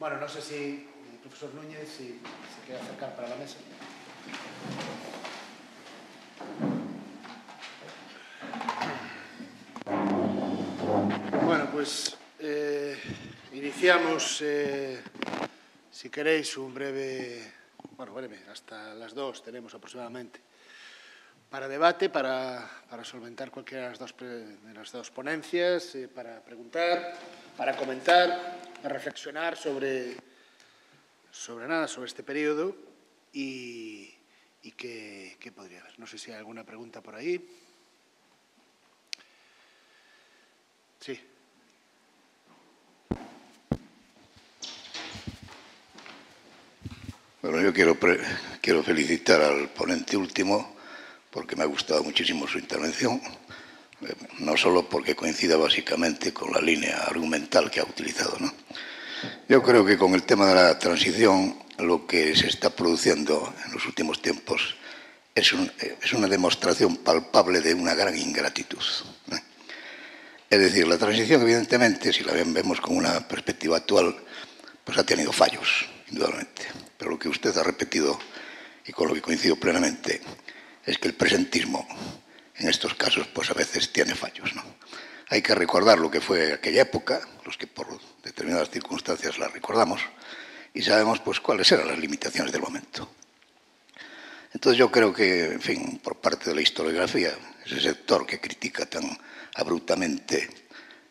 Bueno, no sé si el profesor Núñez si se quiere acercar para la mesa. Bueno, pues iniciamos, si queréis, un breve, bueno, hasta las 2 tenemos aproximadamente, para debate, para solventar cualquiera de las dos ponencias, para preguntar, para comentar, para reflexionar sobre este periodo y qué podría haber. No sé si hay alguna pregunta por ahí. Sí. Bueno, yo quiero felicitar al ponente último porque me ha gustado muchísimo su intervención, no solo porque coincida básicamente con la línea argumental que ha utilizado, ¿no? Yo creo que con el tema de la transición lo que se está produciendo en los últimos tiempos es una demostración palpable de una gran ingratitud, ¿no? Es decir, la transición, evidentemente, si la vemos con una perspectiva actual, pues ha tenido fallos, indudablemente. Pero lo que usted ha repetido, y con lo que coincido plenamente, es que el presentismo, en estos casos, pues a veces tiene fallos, ¿no? Hay que recordar lo que fue aquella época, los que por determinadas circunstancias la recordamos, y sabemos pues cuáles eran las limitaciones del momento. Entonces yo creo que, en fin, por parte de la historiografía, ese sector que critica tan abruptamente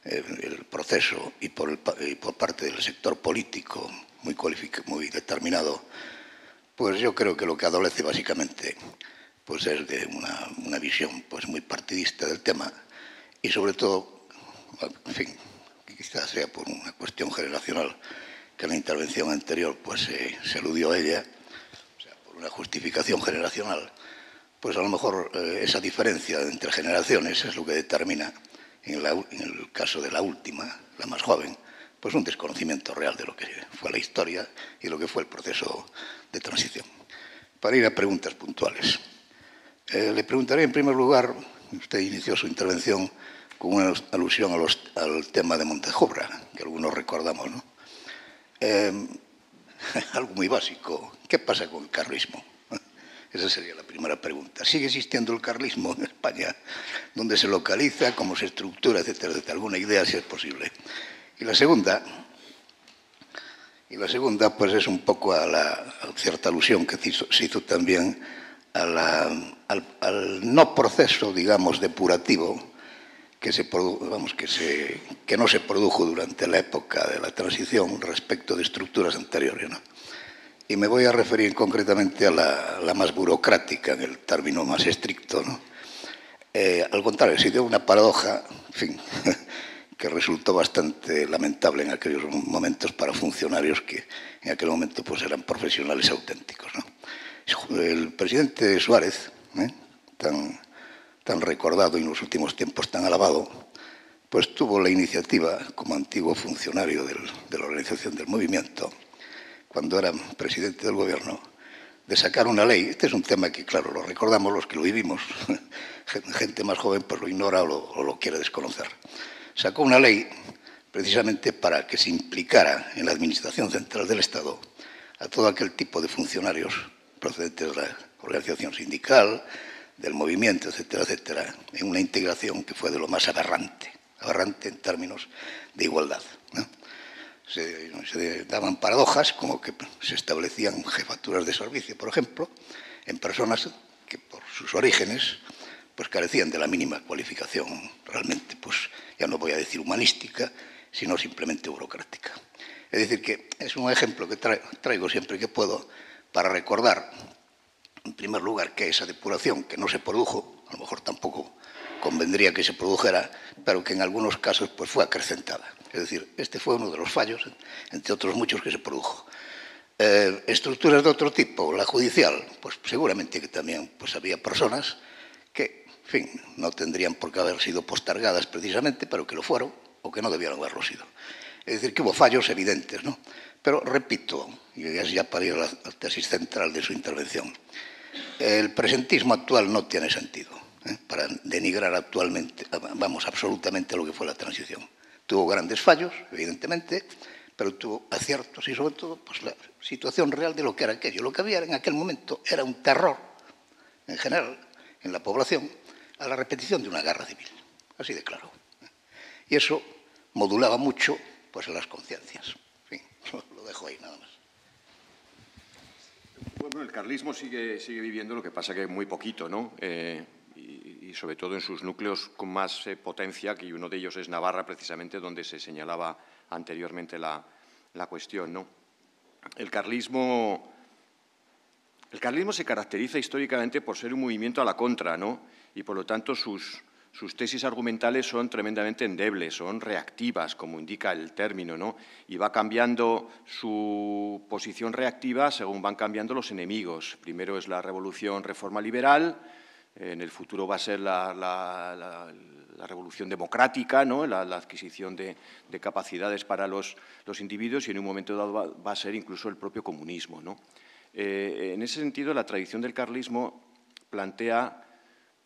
el proceso y por parte del sector político muy determinado, pues yo creo que lo que adolece básicamente pues es de una visión pues muy partidista del tema y sobre todo, en fin, quizás sea por una cuestión generacional que en la intervención anterior pues se aludió a ella, o sea, por una justificación generacional, pues a lo mejor esa diferencia entre generaciones es lo que determina en el caso de la última, la más joven, pues un desconocimiento real de lo que fue la historia y lo que fue el proceso de transición. Para ir a preguntas puntuales. Le preguntaré en primer lugar, usted inició su intervención con una alusión al tema de Montejobra, que algunos recordamos, ¿no? Algo muy básico. ¿Qué pasa con el carlismo? Esa sería la primera pregunta. ¿Sigue existiendo el carlismo en España? ¿Dónde se localiza? ¿Cómo se estructura? Etcétera, etcétera. ¿Alguna idea, si es posible? Y la segunda, pues es un poco a cierta alusión que se hizo también al no proceso, digamos, depurativo que no se produjo durante la época de la transición respecto de estructuras anteriores, ¿no? Y me voy a referir concretamente a la más burocrática, en el término más estricto, ¿no? Al contrario, se dio una paradoja, en fin, que resultó bastante lamentable en aquellos momentos para funcionarios que en aquel momento pues eran profesionales auténticos, ¿no? El presidente Suárez, tan recordado y en los últimos tiempos tan alabado, pues tuvo la iniciativa, como antiguo funcionario de la organización del movimiento, cuando era presidente del gobierno, de sacar una ley. Este es un tema que, claro, lo recordamos los que lo vivimos. Gente más joven pues lo ignora o lo quiere desconocer. Sacó una ley precisamente para que se implicara en la Administración Central del Estado a todo aquel tipo de funcionarios procedentes de la organización sindical, del movimiento, etcétera, etcétera, en una integración que fue de lo más aberrante en términos de igualdad, ¿no? Se daban paradojas como que se establecían jefaturas de servicio, por ejemplo, en personas que por sus orígenes pues carecían de la mínima cualificación realmente, pues ya no voy a decir humanística, sino simplemente burocrática. Es decir, que es un ejemplo que traigo siempre que puedo para recordar, en primer lugar, que esa depuración que no se produjo, a lo mejor tampoco convendría que se produjera, pero que en algunos casos pues fue acrecentada. Es decir, este fue uno de los fallos, entre otros muchos, que se produjo. Estructuras de otro tipo, la judicial, pues seguramente que también pues había personas que, en fin, no tendrían por qué haber sido postergadas precisamente, pero que lo fueron o que no debieron haberlo sido. Es decir, que hubo fallos evidentes, ¿no? Pero, repito, y es ya para ir a la tesis central de su intervención, el presentismo actual no tiene sentido para denigrar absolutamente lo que fue la transición. Tuvo grandes fallos, evidentemente, pero tuvo aciertos y sobre todo pues, la situación real de lo que era aquello. Lo que había en aquel momento era un terror, en general, en la población, a la repetición de una guerra civil, así de claro. Y eso modulaba mucho pues, las conciencias. En fin, lo dejo ahí nada más. Bueno, el carlismo sigue viviendo, lo que pasa que muy poquito, ¿no? Y sobre todo en sus núcleos con más potencia, que uno de ellos es Navarra, precisamente, donde se señalaba anteriormente la cuestión, ¿no? El carlismo se caracteriza históricamente por ser un movimiento a la contra, ¿no? Y, por lo tanto, sus tesis argumentales son tremendamente endebles, son reactivas, como indica el término, ¿no? Y va cambiando su posición reactiva según van cambiando los enemigos. Primero es la revolución reforma liberal, en el futuro va a ser la revolución democrática, ¿no? la adquisición de capacidades para los individuos, y en un momento dado va a ser incluso el propio comunismo, ¿no? En ese sentido, la tradición del carlismo plantea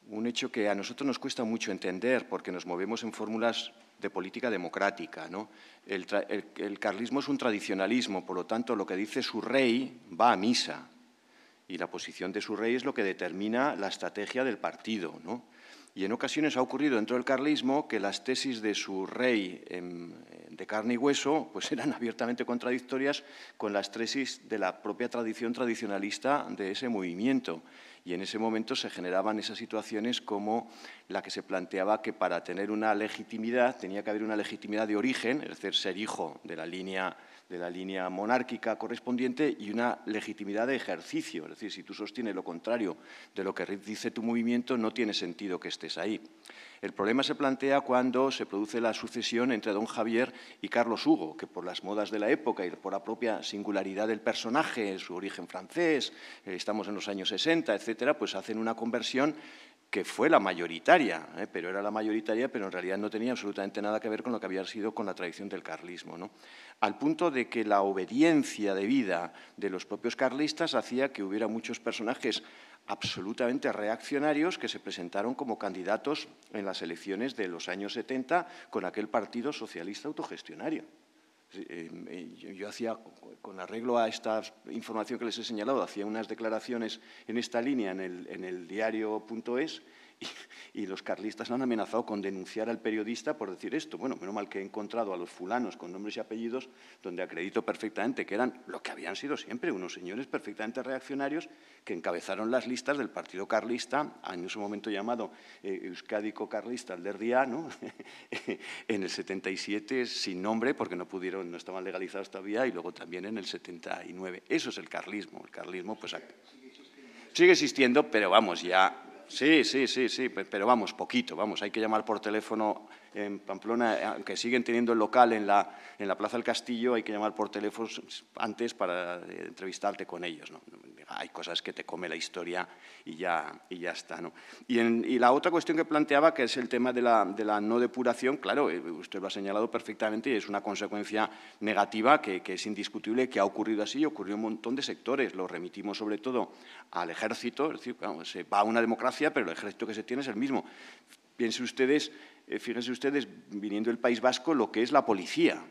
un hecho que a nosotros nos cuesta mucho entender, porque nos movemos en fórmulas de política democrática, ¿no? El carlismo es un tradicionalismo, por lo tanto, lo que dice su rey va a misa, y la posición de su rey es lo que determina la estrategia del partido, ¿no? Y en ocasiones ha ocurrido dentro del carlismo que las tesis de su rey de carne y hueso pues eran abiertamente contradictorias con las tesis de la propia tradición tradicionalista de ese movimiento. Y en ese momento se generaban esas situaciones como la que se planteaba que para tener una legitimidad tenía que haber una legitimidad de origen, es decir, ser hijo de la línea monárquica correspondiente, y una legitimidad de ejercicio. Es decir, si tú sostienes lo contrario de lo que dice tu movimiento, no tiene sentido que estés ahí. El problema se plantea cuando se produce la sucesión entre don Javier y Carlos Hugo, que por las modas de la época y por la propia singularidad del personaje, su origen francés, estamos en los años 60, etcétera, pues hacen una conversión que fue la mayoritaria, pero era la mayoritaria, pero en realidad no tenía absolutamente nada que ver con lo que había sido con la tradición del carlismo, ¿no? Al punto de que la obediencia de vida de los propios carlistas hacía que hubiera muchos personajes absolutamente reaccionarios que se presentaron como candidatos en las elecciones de los años 70 con aquel Partido Socialista Autogestionario. Yo hacía, con arreglo a esta información que les he señalado, hacía unas declaraciones en esta línea en el diario.es, y los carlistas han amenazado con denunciar al periodista por decir esto. Bueno, menos mal que he encontrado a los fulanos con nombres y apellidos donde acredito perfectamente que eran lo que habían sido siempre, unos señores perfectamente reaccionarios que encabezaron las listas del Partido Carlista, en ese momento llamado Euskadiko Carlista Alderdia, ¿no? En el 77 sin nombre, porque no estaban legalizados todavía, y luego también en el 79. Eso es el carlismo. El carlismo pues sigue existiendo, pero vamos, ya... Sí, pero vamos, poquito, vamos, hay que llamar por teléfono en Pamplona, aunque siguen teniendo el local en la Plaza del Castillo, hay que llamar por teléfono antes para entrevistarte con ellos, ¿no? Hay cosas que te come la historia y ya está, ¿no? Y la otra cuestión que planteaba, que es el tema de la no depuración, claro, usted lo ha señalado perfectamente, y es una consecuencia negativa que es indiscutible, que ha ocurrido así, ocurrió en un montón de sectores. Lo remitimos sobre todo al ejército, es decir, vamos, se va a una democracia, pero el ejército que se tiene es el mismo. Fíjense ustedes, viniendo del País Vasco, lo que es la policía.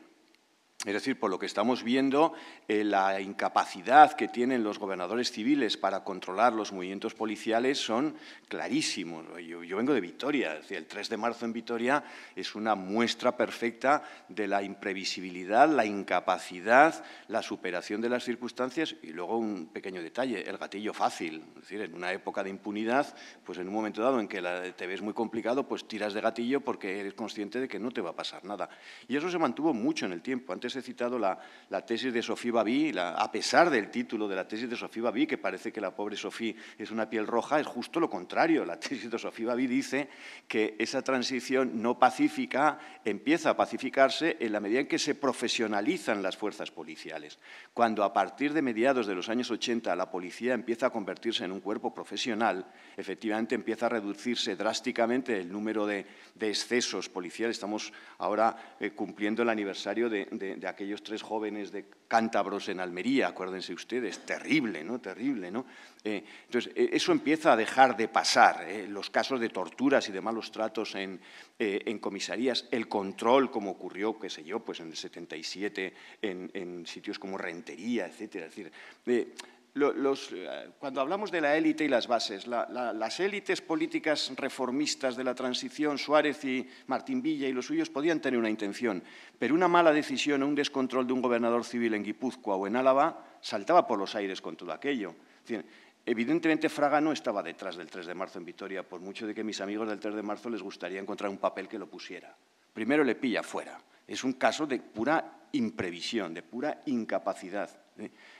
Es decir, por lo que estamos viendo, la incapacidad que tienen los gobernadores civiles para controlar los movimientos policiales son clarísimos. Yo vengo de Vitoria, es decir, el 3 de marzo en Vitoria es una muestra perfecta de la imprevisibilidad, la incapacidad, la superación de las circunstancias. Y luego un pequeño detalle, el gatillo fácil. Es decir, en una época de impunidad, pues en un momento dado en que te ves muy complicado, pues tiras de gatillo porque eres consciente de que no te va a pasar nada. Y eso se mantuvo mucho en el tiempo. Antes he citado la tesis de Sophie Babi, a pesar del título de la tesis de Sophie Babi, que parece que la pobre Sophie es una piel roja, es justo lo contrario. La tesis de Sophie Babi dice que esa transición no pacífica empieza a pacificarse en la medida en que se profesionalizan las fuerzas policiales. Cuando a partir de mediados de los años 80 la policía empieza a convertirse en un cuerpo profesional, efectivamente empieza a reducirse drásticamente el número de excesos policiales. Estamos ahora cumpliendo el aniversario de de aquellos 3 jóvenes de cántabros en Almería, acuérdense ustedes, terrible, ¿no? Terrible, ¿no? Entonces, eso empieza a dejar de pasar, los casos de torturas y de malos tratos en comisarías, el control, como ocurrió, qué sé yo, pues en el 77, en sitios como Rentería, etcétera. Es decir, cuando hablamos de la élite y las bases, las élites políticas reformistas de la transición, Suárez y Martín Villa y los suyos, podían tener una intención, pero una mala decisión o un descontrol de un gobernador civil en Guipúzcoa o en Álava saltaba por los aires con todo aquello. Es decir, evidentemente, Fraga no estaba detrás del 3 de marzo en Vitoria, por mucho de que mis amigos del 3 de marzo les gustaría encontrar un papel que lo pusiera. Primero le pilla fuera. Es un caso de pura imprevisión, de pura incapacidad.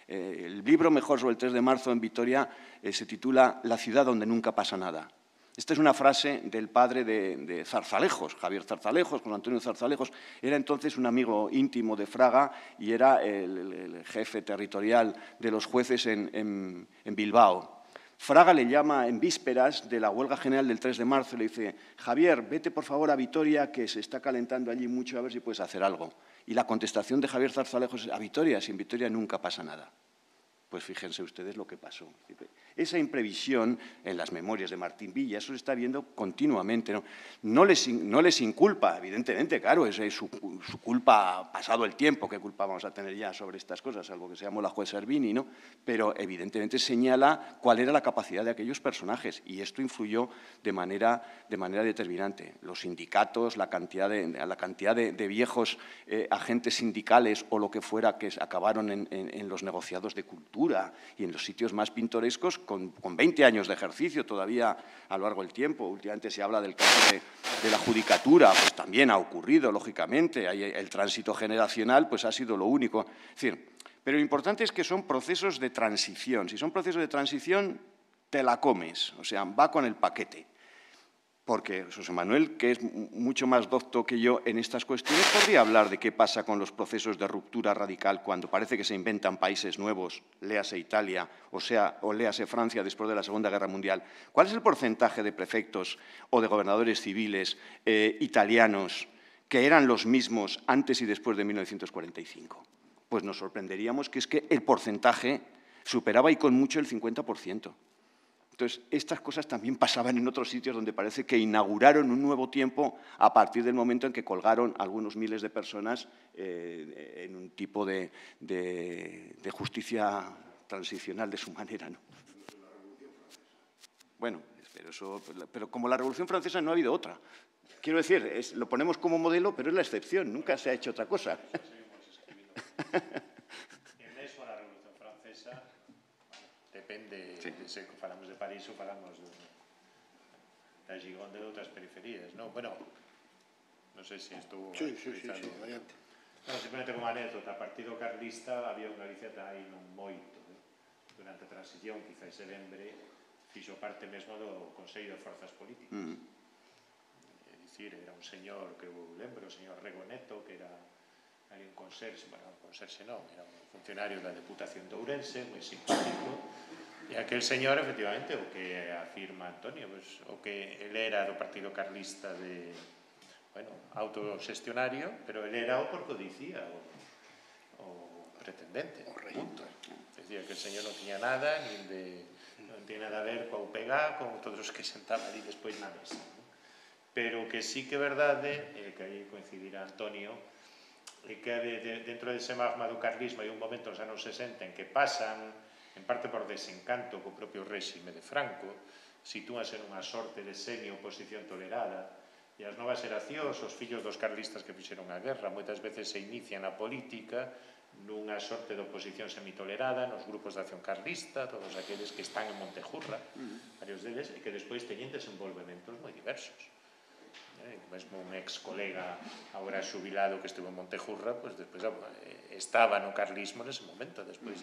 El libro mejor sobre el 3 de marzo en Vitoria se titula La ciudad donde nunca pasa nada. Esta es una frase del padre de Zarzalejos, Javier Zarzalejos, José Antonio Zarzalejos. Era entonces un amigo íntimo de Fraga y era el jefe territorial de los jueces en Bilbao. Fraga le llama en vísperas de la huelga general del 3 de marzo y le dice: Javier, vete por favor a Vitoria, que se está calentando allí mucho, a ver si puedes hacer algo. Y la contestación de Javier Zarzalejos es: a Vitoria, si en Vitoria nunca pasa nada. Pues fíjense ustedes lo que pasó. Esa imprevisión en las memorias de Martín Villa, eso se está viendo continuamente. No les inculpa, evidentemente, claro, es su culpa pasado el tiempo. ¿Qué culpa vamos a tener ya sobre estas cosas? Salvo que seamos la juez Servini, ¿no? Pero evidentemente señala cuál era la capacidad de aquellos personajes y esto influyó de manera determinante. Los sindicatos, la cantidad de viejos agentes sindicales o lo que fuera que acabaron en los negociados de cultura y en los sitios más pintorescos con 20 años de ejercicio todavía a lo largo del tiempo. Últimamente se habla del caso de la judicatura, pues también ha ocurrido, lógicamente. El tránsito generacional pues ha sido lo único. Es decir, pero lo importante es que son procesos de transición. Si son procesos de transición, te la comes, o sea, va con el paquete. Porque José Manuel, que es mucho más docto que yo en estas cuestiones, podría hablar de qué pasa con los procesos de ruptura radical cuando parece que se inventan países nuevos, léase Italia, o léase Francia después de la Segunda Guerra Mundial. ¿Cuál es el porcentaje de prefectos o de gobernadores civiles italianos que eran los mismos antes y después de 1945? Pues nos sorprenderíamos que es que el porcentaje superaba y con mucho el 50%. Entonces, estas cosas también pasaban en otros sitios donde parece que inauguraron un nuevo tiempo a partir del momento en que colgaron algunos miles de personas en un tipo de justicia transicional de su manera, ¿no? Bueno, pero como la Revolución Francesa no ha habido otra. Quiero decir, lo ponemos como modelo, pero es la excepción, nunca se ha hecho otra cosa. Depende, sí. Se falamos de París ou falamos da Gigonde de outras periferias, non? Bueno, non sei se estou... Sí, adiante. Non, simplemente como anécdota, Partido Carlista había en Galicia aí non moito. Durante a transición, quizás se lembre, fixo parte mesmo do Consello de Forzas Políticas. É dicir, era un señor que eu lembro, o señor Regoneto, que era ali un conserxe, bueno, un conserxe non, era un funcionario da Deputación de Ourense, moi simpático, e aquel señor, efectivamente, o que afirma Antonio, pues, o que ele era do Partido Carlista de, bueno, autoxestionario, pero ele era o porque o dicía, o pretendente, punto. Es decir, que el señor non tiña nada, non tiña nada a ver coa UPG, con todos os que sentaban ali despois na mesa, ¿no? Pero que sí que é verdade, que aí coincidirá Antonio, e que dentro dese magma do carlismo hai un momento nos anos 60 en que pasan, en parte por desencanto co propio réxime de Franco, sitúanse nunha sorte de semi-oposición tolerada, e as novas xeracións, os fillos dos carlistas que fixeron a guerra, moitas veces se inician na política nunha sorte de oposición semitolerada, nos grupos de acción carlista, todos aqueles que están en Montejurra, varios deles, e que despois teñen desenvolvementos moi diversos. Mesmo un ex colega agora xubilado que estuvo en Montejurra, pues despois estaba no carlismo nese momento, despois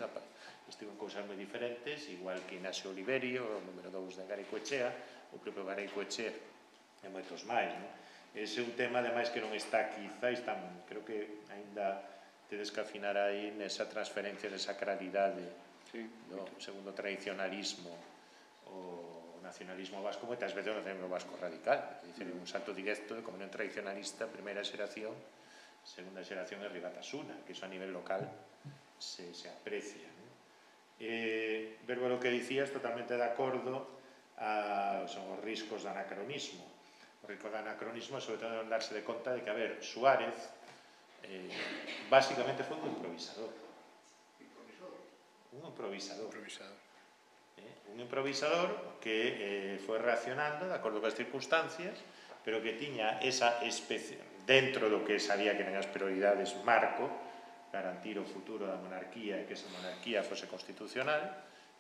estivo en cousas moi diferentes, igual que Ignacio Oliverio, o número 2 de Garaicoechea, o propio Garaicoechea e moitos máis, non? Ese é un tema, ademais, que non está quizáis tan, creo que aínda tedes que afinar aí nesa transferencia de sacralidade do segundo tradicionalismo o nacionalismo vasco, moitas veces o nacionalismo vasco radical, é dicir, un salto directo de como non tradicionalista, primeira xeración, segunda xeración é Ribatasuna, que iso a nivel local se aprecia. Verbo lo que dicías, totalmente de acordo, son os riscos do anacronismo. O risco do anacronismo é sobre todo non darse de conta de que, a ver, Suárez básicamente foi un improvisador. Un improvisador. Un improvisador que foi reaccionando de acordo coas circunstancias, pero que tiña esa especie, dentro do que sabía que eran as prioridades marco, garantir o futuro da monarquía e que esa monarquía fose constitucional,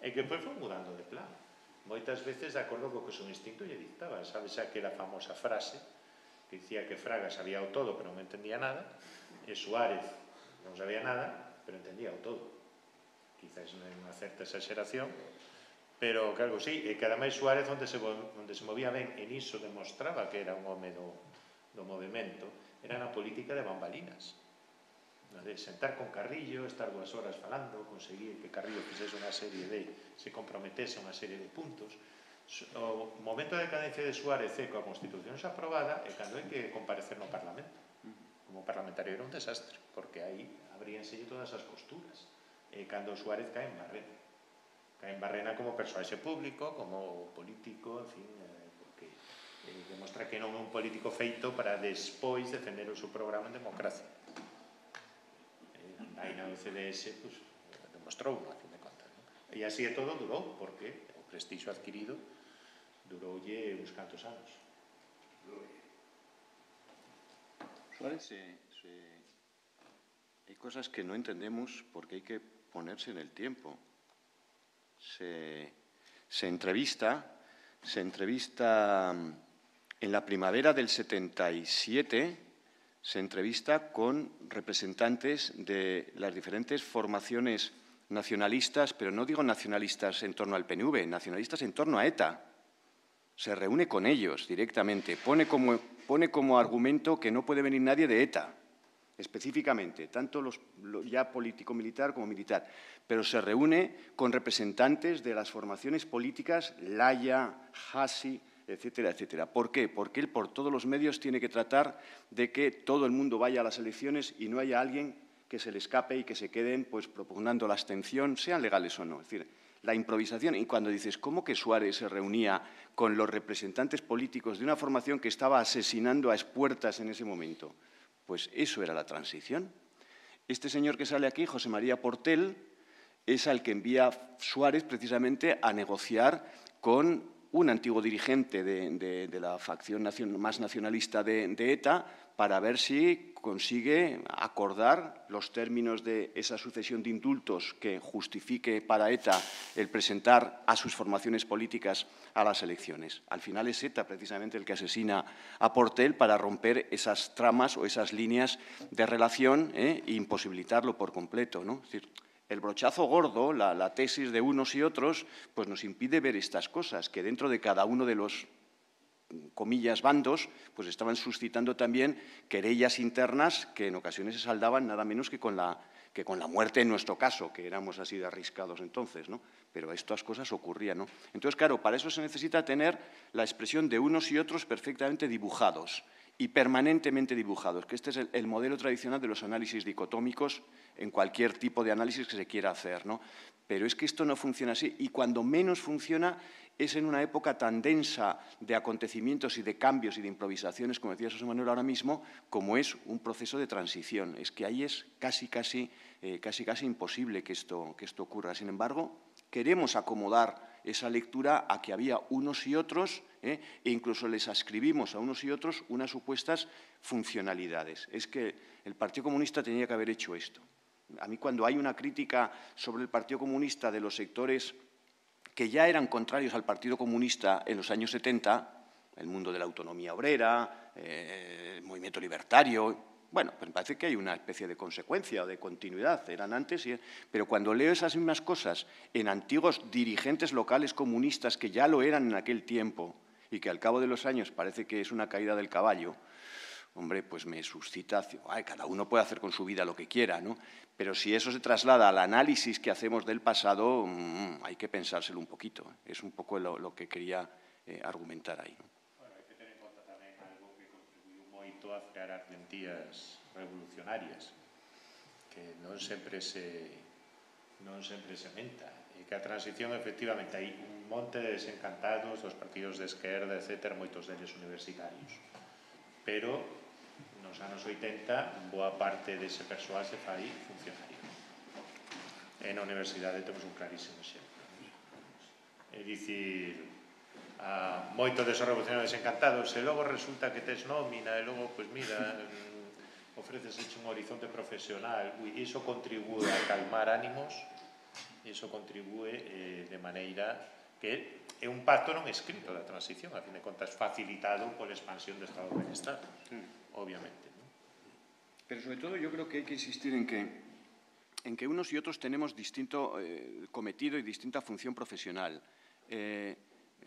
e que depois foi mudando de plan. Moitas veces de acordo co que o seu instinto lle dictaba. Sabes aquela famosa frase que dicía que Fraga sabía o todo pero non entendía nada, e Suárez non sabía nada pero entendía o todo. Quizás non é unha certa exageración, pero que algo sí, e que ademais Suárez onde se movía ben, e niso demostraba que era un home do movimento, era na política de bambalinas, de sentar con Carrillo, estar 2 horas falando, conseguir que Carrillo fixese unha serie se comprometese a unha serie de puntos. O momento de decadencia de Suárez é coa Constitución xa aprobada e cando hai que comparecer no Parlamento. Como parlamentario era un desastre, porque aí abríanse todas as costuras. E cando Suárez cae en Barrena. Cae en Barrena como persoaxe público, como político, en fin, porque demostra que non é un político feito para despois defender o seu programa en democracia. Aí na CDS demostrou, a fin de contas. E así é todo durou, porque o prestixio adquirido duroulle uns cantos anos. Suárez, hay cosas que no entendemos porque hay que ponerse en el tiempo. Se entrevista en la primavera del 77, se entrevista con representantes de las diferentes formaciones nacionalistas, pero no digo nacionalistas en torno al PNV, nacionalistas en torno a ETA. Se reúne con ellos directamente, pone como argumento que no puede venir nadie de ETA, específicamente, tanto ya político-militar como militar, pero se reúne con representantes de las formaciones políticas, Laya, Hassi, etcétera, etcétera. ¿Por qué? Porque él por todos los medios tiene que tratar de que todo el mundo vaya a las elecciones y no haya alguien que se le escape y que se queden pues propugnando la abstención, sean legales o no. Es decir, la improvisación. Y cuando dices, ¿cómo que Suárez se reunía con los representantes políticos de una formación que estaba asesinando a expuertas en ese momento? Pues eso era la transición. Este señor que sale aquí, José María Portell, es al que envía Suárez precisamente a negociar con un antiguo dirigente de la facción más nacionalista de ETA para ver si consigue acordar los términos de esa sucesión de indultos que justifique para ETA el presentar a sus formaciones políticas a las elecciones. Al final es ETA precisamente el que asesina a Portell para romper esas tramas o esas líneas de relación e imposibilitarlo por completo, ¿no? Es decir, el brochazo gordo, la tesis de unos y otros, pues nos impide ver estas cosas, que dentro de cada uno de los, comillas, bandos, pues estaban suscitando también querellas internas que en ocasiones se saldaban nada menos que con la muerte en nuestro caso, que éramos así de arriscados entonces, ¿no? Pero estas cosas ocurrían, ¿no? Entonces, claro, para eso se necesita tener la expresión de unos y otros perfectamente dibujados y permanentemente dibujados, que este es el modelo tradicional de los análisis dicotómicos en cualquier tipo de análisis que se quiera hacer, ¿no? Pero es que esto no funciona así y cuando menos funciona es en una época tan densa de acontecimientos y de cambios y de improvisaciones, como decía José Manuel ahora mismo, como es un proceso de transición. Es que ahí es casi imposible que esto ocurra. Sin embargo, queremos acomodar esa lectura a que había unos y otros, e incluso les ascribimos a unos y otros unas supuestas funcionalidades. Es que el Partido Comunista tenía que haber hecho esto. A mí cuando hay una crítica sobre el Partido Comunista de los sectores que ya eran contrarios al Partido Comunista en los años 70, el mundo de la autonomía obrera, el movimiento libertario. Bueno, pues me parece que hay una especie de consecuencia o de continuidad, eran antes, pero cuando leo esas mismas cosas en antiguos dirigentes locales comunistas que ya lo eran en aquel tiempo y que al cabo de los años parece que es una caída del caballo, hombre, pues me suscita, cada uno puede hacer con su vida lo que quiera, ¿no? Pero si eso se traslada al análisis que hacemos del pasado, hay que pensárselo un poquito. Es un poco lo que quería argumentar ahí, ¿no? Bueno, hai que ter en conta tamén algo que contribuiu moito a frear as lentías revolucionarias, que non sempre se menta, e que a transición, efectivamente, hai un monte de desencantados dos partidos de esquerda, etc., moitos deles universitarios, pero nos anos 80 boa parte dese persoal se fai funcionario, e na universidade temos un clarísimo exemplo. É dicir, moito desos revolucionarios desencantados, e logo resulta que tes nómina, e logo, pois mira, ofreces un horizonte profesional, iso contribúe a calmar ánimos, iso contribúe de maneira que é un pacto non escrito da transición, a fin de contas facilitado pola expansión do estado de bienestar, obviamente. Pero sobre todo yo creo que hay que insistir en que unos y otros tenemos distinto cometido y distinta función profesional.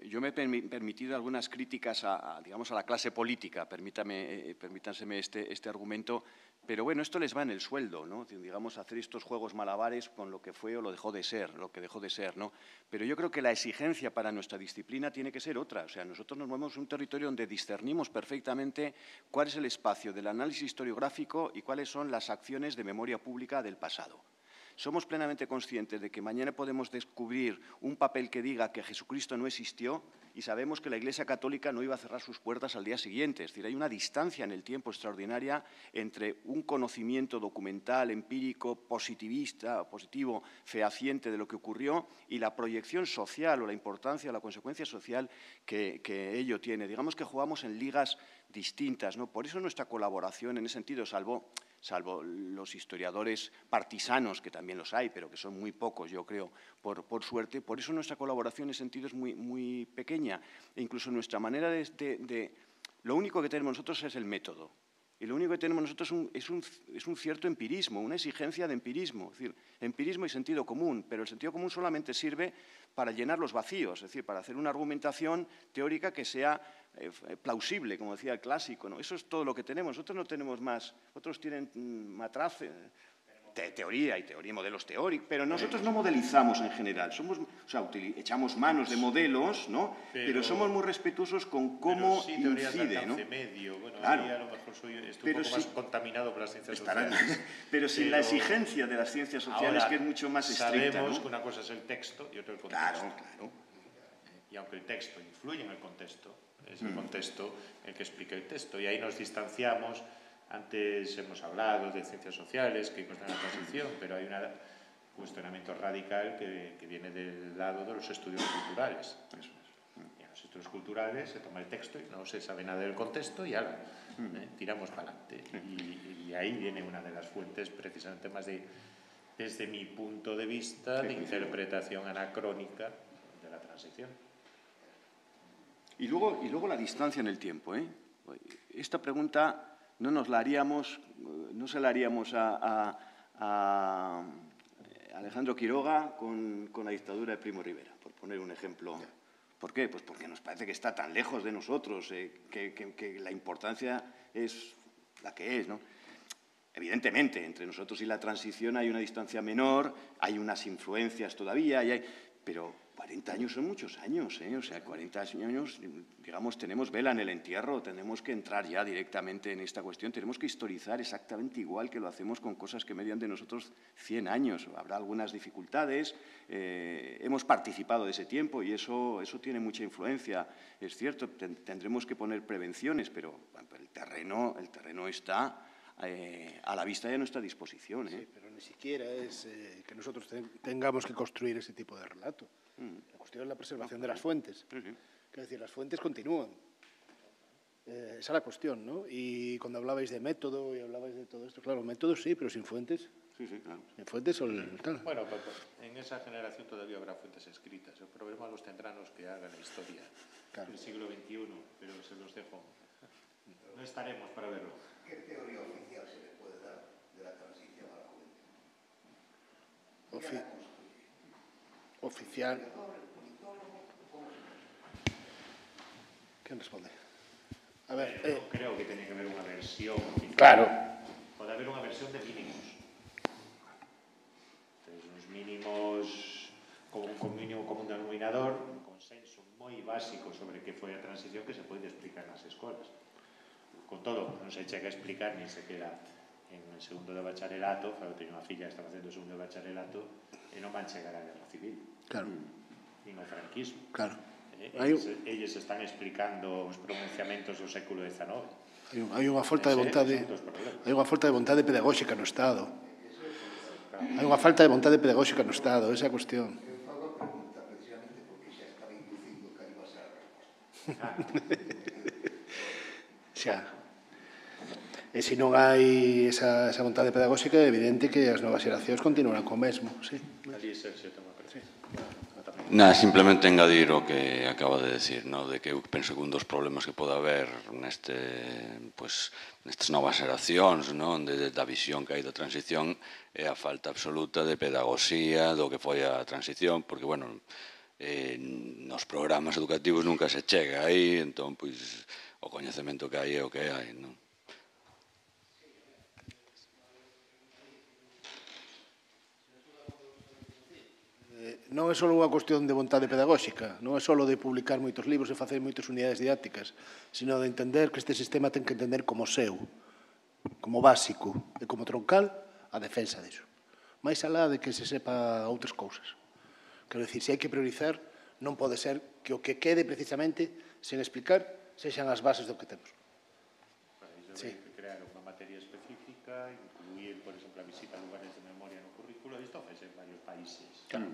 Yo me he permitido algunas críticas digamos, a la clase política, permítanseme este argumento, pero bueno, esto les va en el sueldo, ¿no? Digamos, hacer estos juegos malabares con lo que fue o lo que dejó de ser, ¿no? Pero yo creo que la exigencia para nuestra disciplina tiene que ser otra. O sea, nosotros nos movemos en un territorio donde discernimos perfectamente cuál es el espacio del análisis historiográfico y cuáles son las acciones de memoria pública del pasado. Somos plenamente conscientes de que mañana podemos descubrir un papel que diga que Jesucristo no existió y sabemos que la Iglesia Católica no iba a cerrar sus puertas al día siguiente. Es decir, hay una distancia en el tiempo extraordinaria entre un conocimiento documental, empírico, positivo, fehaciente de lo que ocurrió y la proyección social o la importancia o la consecuencia social que ello tiene. Digamos que jugamos en ligas distintas, ¿no? Por eso nuestra colaboración en ese sentido, salvo los historiadores partisanos, que también los hay, pero que son muy pocos, yo creo, por suerte. Por eso nuestra colaboración en ese sentido es muy pequeña. E incluso nuestra manera lo único que tenemos nosotros es el método. Y lo único que tenemos nosotros es un cierto empirismo, una exigencia de empirismo. Es decir, empirismo y sentido común, pero el sentido común solamente sirve para llenar los vacíos, es decir, para hacer una argumentación teórica que sea plausible, como decía el clásico, ¿no? Eso es todo lo que tenemos. Nosotros no tenemos más. Otros tienen matrace, teoría y modelos teóricos, pero nosotros no modelizamos en general. Echamos manos de modelos, ¿no? Pero somos muy respetuosos con cómo incide, ¿no? Medio. Bueno, claro. A lo mejor estoy un poco más contaminado por las ciencias sociales. Pero sin la exigencia de las ciencias sociales, ahora, que es mucho más estricta, sabemos, ¿no? que una cosa es el texto y otra el contexto. Claro. Y aunque el texto influye en el contexto, es el contexto el que explica el texto. Y ahí nos distanciamos. Antes hemos hablado de ciencias sociales que cuestionan la transición, pero hay un cuestionamiento radical que viene del lado de los estudios culturales. Y en los estudios culturales se toma el texto y no se sabe nada del contexto y ahora tiramos para adelante. Y ahí viene una de las fuentes precisamente más desde mi punto de vista, de interpretación anacrónica de la transición. Y luego la distancia en el tiempo, ¿eh? Esta pregunta no se la haríamos a Alejandro Quiroga con la dictadura de Primo Rivera, por poner un ejemplo. ¿Por qué? Pues porque nos parece que está tan lejos de nosotros, que la importancia es la que es, ¿no? Evidentemente, entre nosotros y la transición hay una distancia menor, hay unas influencias todavía, pero 40 años son muchos años, ¿eh? O sea, 40 años, digamos, tenemos vela en el entierro, tenemos que entrar ya directamente en esta cuestión, tenemos que historizar exactamente igual que lo hacemos con cosas que median de nosotros 100 años. Habrá algunas dificultades, hemos participado de ese tiempo y eso tiene mucha influencia. Es cierto, tendremos que poner prevenciones, pero el terreno está a la vista y a nuestra disposición, ¿eh? Sí, pero ni siquiera es que nosotros tengamos que construir ese tipo de relato. La cuestión es la preservación de las fuentes. Es decir, las fuentes continúan. Esa es la cuestión, ¿no? Y cuando hablabais de método y hablabais de todo esto, claro, métodos sí, pero sin fuentes. Sí, claro. Sin fuentes tal. Bueno, en esa generación todavía habrá fuentes escritas. El problema los tendrán los que hagan la historia del siglo XXI, pero se los dejo. No estaremos para verlo. ¿Qué teoría oficial se le puede dar de la transición a la juventud? Oficial. ¿Quién responde? A ver, yo creo que tiene que haber una versión oficial. Claro. Puede haber una versión de mínimos. Entonces, unos mínimos como un mínimo común denominador, un consenso muy básico sobre qué foi a transición que se pode explicar nas escolas. Con todo, non se chega a explicar ni sequera en segundo de bacharelato, teño unha filla que está facendo segundo de bacharelato e non van chegar á guerra civil. Claro. Nin ao franquismo. Claro. Eles están explicando os pronunciamentos do século XIX. Hai unha falta de vontade pedagóxica no Estado. Hai unha falta de vontade pedagóxica no Estado, esa é a cuestión. Eu fago a pregunta precisamente porque xa estaba inducindo que iba a ser a resposta. Xa. E se non hai esa vontade pedagóxica, é evidente que as novas xeracións continuarán co mesmo. Sí. Ali Sergio ten unha pregunta. Nada, simplemente engadir o que acaba de decir, ¿no? De que eu penso que un dos problemas que pode haber nestas novas xeracións, ¿no? Da visión que hai da transición é a falta absoluta de pedagogía do que foi a transición, porque, bueno, nos programas educativos nunca se chega aí, entón, pois, o coñecemento que hai é o que hai, non? Non é só unha cuestión de vontade pedagóxica, non é só de publicar moitos libros e facer moitas unidades didácticas, sino de entender que este sistema ten que entender como seu, como básico e como troncal a defensa diso. Mais alá de que se sepa outras cousas. Quero dicir, se hai que priorizar, non pode ser que o que quede precisamente sen explicar sexan as bases do que temos. Para iso hai que crear unha materia específica, incluir, por exemplo, a visita a lugares de memoria no currículo, isto fai en varios países. Claro.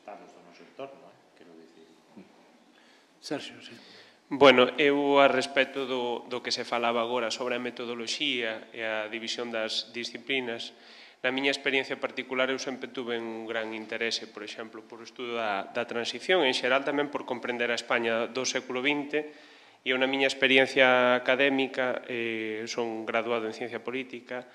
Estados do noso entorno, quero dicir. Sergio, sí. Bueno, eu a respecto do que se falaba agora sobre a metodoloxía e a división das disciplinas, na miña experiencia particular eu sempre tuve un gran interese, por exemplo, por o estudo da transición, en xeral tamén por comprender a España do século XX, e eu na miña experiencia académica, son graduado en Ciencia Política,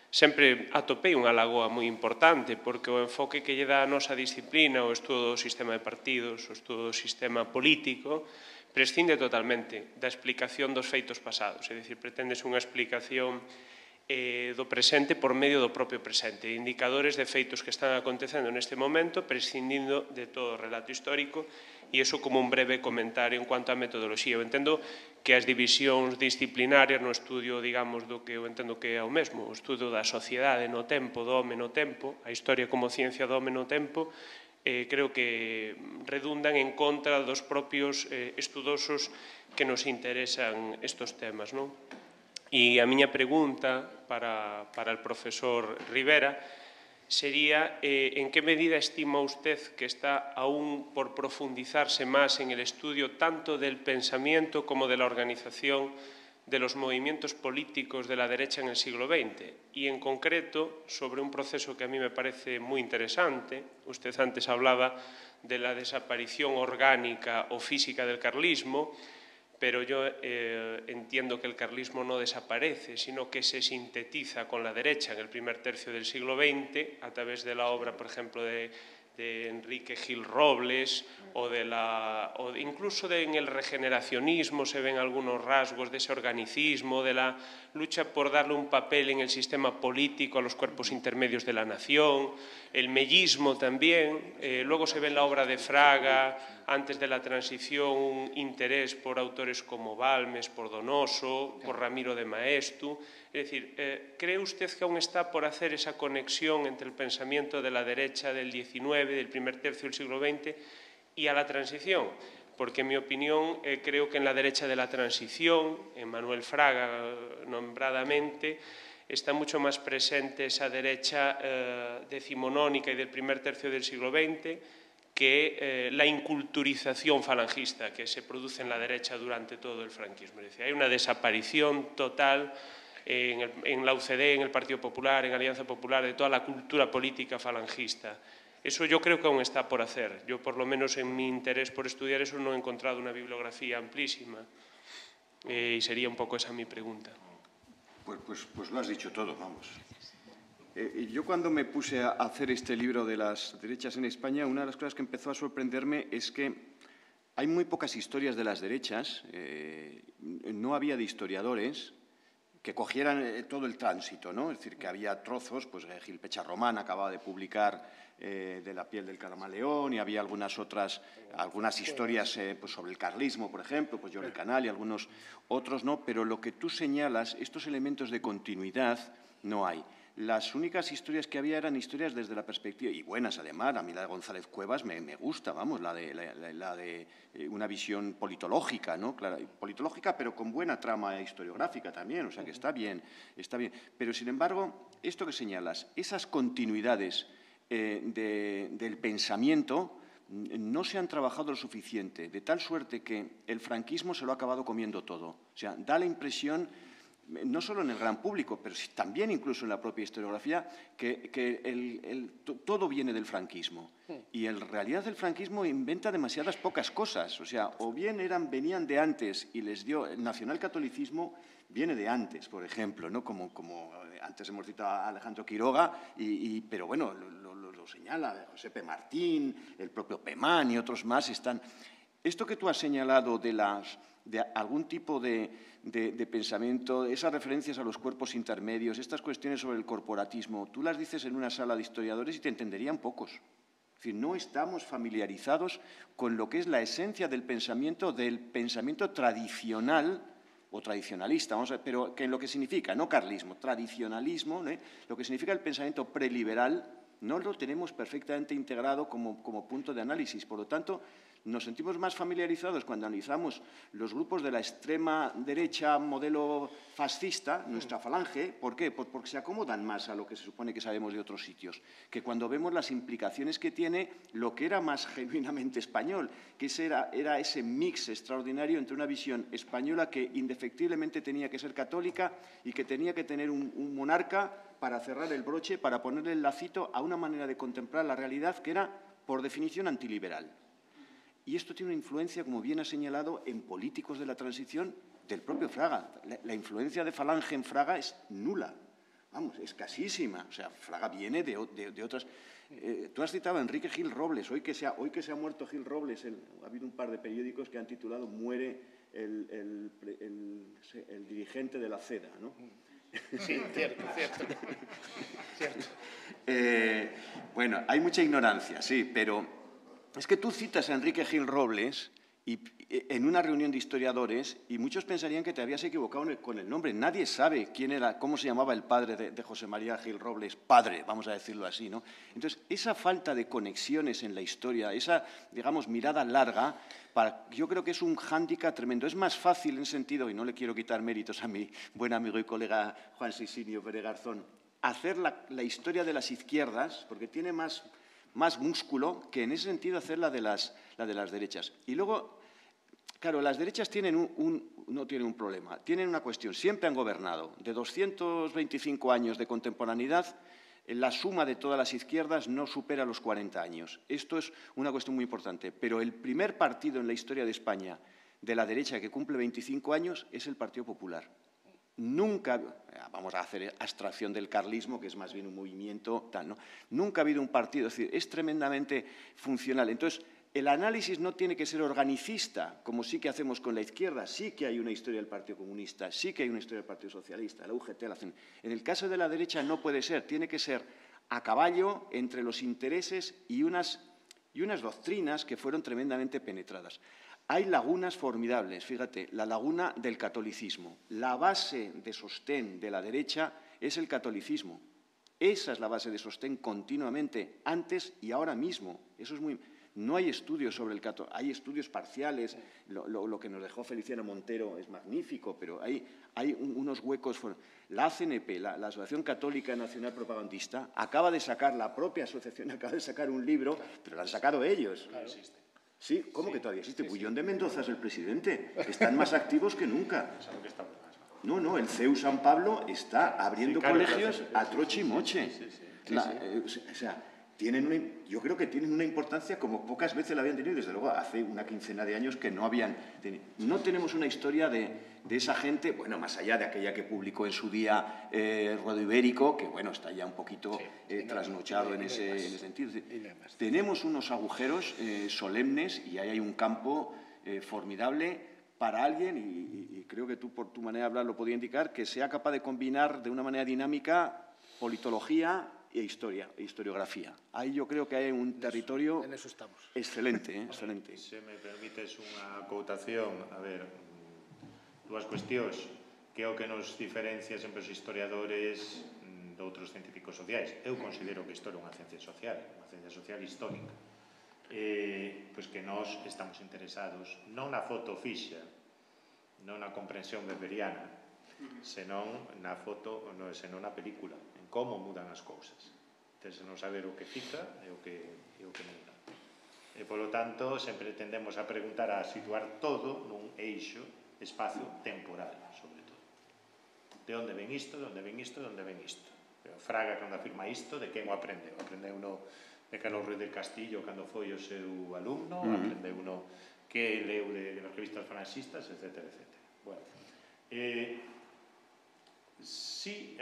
sempre atopei unha lagoa moi importante, porque o enfoque que lle dá a nosa disciplina, o estudo do sistema de partidos, o estudo do sistema político, prescinde totalmente da explicación dos feitos pasados, é dicir, preténdese unha explicación do presente por medio do propio presente, indicadores de feitos que están acontecendo neste momento, prescindindo de todo o relato histórico, e iso como un breve comentario en cuanto á metodoloxía. Eu entendo que as divisións disciplinarias no estudio, digamos, do que eu entendo que é o mesmo, o estudo da sociedade no tempo, do home no tempo, a historia como ciencia do home no tempo, creo que redundan en contra dos propios estudosos que nos interesan estos temas, non? E a miña pregunta para o profesor Rivera sería en que medida estima usted que está aún por profundizarse más en el estudio tanto del pensamiento como de la organización de los movimientos políticos de la derecha en el siglo XX y en concreto sobre un proceso que a mí me parece muy interesante. Usted antes hablaba de la desaparición orgánica o física del carlismo, pero yo entiendo que el carlismo no desaparece, sino que se sintetiza con la derecha en el primer tercio del siglo XX a través de la obra, por ejemplo, de Enrique Gil Robles o incluso en el regeneracionismo se ven algunos rasgos de ese organicismo, de la lucha por darle un papel en el sistema político a los cuerpos intermedios de la nación, el mellismo también, luego se ve en la obra de Fraga, antes de la transición, un interés por autores como Balmes, por Donoso, por Ramiro de Maestu. Es decir, ¿cree usted que aún está por hacer esa conexión entre el pensamiento de la derecha del XIX, del primer tercio del siglo XX, y a la transición? Porque, en mi opinión, creo que en la derecha de la transición, en Manuel Fraga nombradamente, está mucho más presente esa derecha decimonónica y del primer tercio del siglo XX que la inculturización falangista que se produce en la derecha durante todo el franquismo. Es decir, hay una desaparición total en la UCD, en el Partido Popular, en Alianza Popular, de toda la cultura política falangista. Eso yo creo que aún está por hacer. Yo, por lo menos en mi interés por estudiar eso, no he encontrado una bibliografía amplísima. Y sería un poco esa mi pregunta. Pues lo has dicho todo, vamos. Yo cuando me puse a hacer este libro de las derechas en España, una de las cosas que empezó a sorprenderme es que hay muy pocas historias de las derechas, no había de historiadores que cogieran todo el tránsito, ¿no? Es decir, que había trozos, pues Gil Pecharromán acababa de publicar de la piel del camaleón y había algunas historias pues sobre el carlismo, por ejemplo, pues Jordi Canal y algunos otros, ¿no? Pero lo que tú señalas, estos elementos de continuidad, no hay. Las únicas historias que había eran historias desde la perspectiva, y buenas además, a mí la de González Cuevas me gusta, vamos, la de una visión politológica, ¿no? Claro, politológica, pero con buena trama historiográfica también, o sea que está bien, está bien. Pero, sin embargo, esto que señalas, esas continuidades del pensamiento no se han trabajado lo suficiente, de tal suerte que el franquismo se lo ha acabado comiendo todo. O sea, da la impresión, no solo en el gran público, pero también incluso en la propia historiografía, que todo viene del franquismo. Y en realidad el franquismo inventa demasiadas pocas cosas. O sea, o bien venían de antes y les dio el nacionalcatolicismo, viene de antes, por ejemplo, ¿no? Como antes hemos citado a Alejandro Quiroga, pero bueno, lo señala José P. Martín, el propio Pemán y otros más están. Esto que tú has señalado de algún tipo de pensamiento, esas referencias a los cuerpos intermedios, estas cuestiones sobre el corporatismo, tú las dices en una sala de historiadores y te entenderían pocos. Es decir, no estamos familiarizados con lo que es la esencia del pensamiento tradicional o tradicionalista, vamos a ver, pero que en lo que significa, no carlismo, tradicionalismo, ¿no? Lo que significa el pensamiento preliberal, no lo tenemos perfectamente integrado como punto de análisis. Por lo tanto, nos sentimos más familiarizados cuando analizamos los grupos de la extrema derecha modelo fascista, nuestra falange. ¿Por qué? Pues porque se acomodan más a lo que se supone que sabemos de otros sitios, que cuando vemos las implicaciones que tiene lo que era más genuinamente español, que era ese mix extraordinario entre una visión española que indefectiblemente tenía que ser católica y que tenía que tener un monarca para cerrar el broche, para ponerle el lacito a una manera de contemplar la realidad que era, por definición, antiliberal. Y esto tiene una influencia, como bien ha señalado, en políticos de la transición del propio Fraga. La influencia de Falange en Fraga es nula, vamos, escasísima. O sea, Fraga viene de otras. Tú has citado a Enrique Gil Robles. Hoy que se ha muerto Gil Robles, ha habido un par de periódicos que han titulado «Muere el dirigente de la CEDA», ¿no? Sí, cierto. Bueno, hay mucha ignorancia, sí, pero es que tú citas a Enrique Gil Robles en una reunión de historiadores y muchos pensarían que te habías equivocado con el nombre. Nadie sabe cómo se llamaba el padre de José María Gil Robles, padre, vamos a decirlo así, ¿no? Entonces, esa falta de conexiones en la historia, esa, digamos, mirada larga, yo creo que es un hándicap tremendo. Es más fácil en sentido, y no le quiero quitar méritos a mi buen amigo y colega Juan Sisinio Pérez Garzón, hacer la historia de las izquierdas, porque tiene más músculo que en ese sentido hacer la de las derechas. Y luego, claro, las derechas no tienen un problema, tienen una cuestión. Siempre han gobernado. De 225 años de contemporaneidad, la suma de todas las izquierdas no supera los 40 años. Esto es una cuestión muy importante. Pero el primer partido en la historia de España de la derecha que cumple 25 años es el Partido Popular. Nunca, vamos a hacer abstracción del carlismo, que es más bien un movimiento tal, ¿no? Nunca ha habido un partido, es decir, es tremendamente funcional. Entonces, el análisis no tiene que ser organicista, como sí que hacemos con la izquierda. Sí que hay una historia del Partido Comunista, sí que hay una historia del Partido Socialista, la UGT, la CNT. En el caso de la derecha no puede ser, tiene que ser a caballo entre los intereses y unas doctrinas que fueron tremendamente penetradas. Hay lagunas formidables, fíjate, la laguna del catolicismo. La base de sostén de la derecha es el catolicismo. Esa es la base de sostén continuamente, antes y ahora mismo. Eso es muy... No hay estudios sobre el catolicismo, hay estudios parciales. Lo que nos dejó Feliciano Montero es magnífico, pero hay unos huecos. La ACNP, la Asociación Católica Nacional Propagandista, la propia asociación acaba de sacar un libro, pero lo han sacado ellos. Claro, existe. Sí, ¿cómo que todavía existe? Bullón de Mendoza es el presidente. Están más activos que nunca. No, el CEU San Pablo está abriendo colegios a troche y moche. O sea, yo creo que tienen una importancia como pocas veces la habían tenido. Desde luego, hace una quincena de años que no habían tenido. No tenemos una historia de esa gente, bueno, más allá de aquella que publicó en su día Ruedo Ibérico, que, bueno, está ya un poquito trasnochado en ese sentido. Tenemos unos agujeros solemnes y ahí hay un campo formidable para alguien, y creo que tú, por tu manera de hablar, lo podía indicar, que sea capaz de combinar de una manera dinámica politología e historiografía. Ahí yo creo que hay un territorio en eso estamos. Excelente, excelente. Se me permites unha acotación, a ver, dúas cuestións. Que é o que nos diferencia sempre os historiadores de outros científicos sociais. Eu considero que a historia é unha ciencia social histórica, pois que nós estamos interesados non na foto fixa, non na comprensión weberiana, senón na foto, senón na película, en como mudan as cousas. Tens de non saber o que fica e o que muda. E, polo tanto, sempre tendemos a preguntar, a situar todo nun eixo espacio-temporal, sobre todo. De onde ven isto, de onde ven isto, de onde ven isto. Fraga, cando afirma isto, de quen o aprendeu? Aprendeu uno de Carlos Ruiz del Castillo cando foi o seu alumno, aprendeu uno que leu de revistas franquistas, etc. Bueno, sí,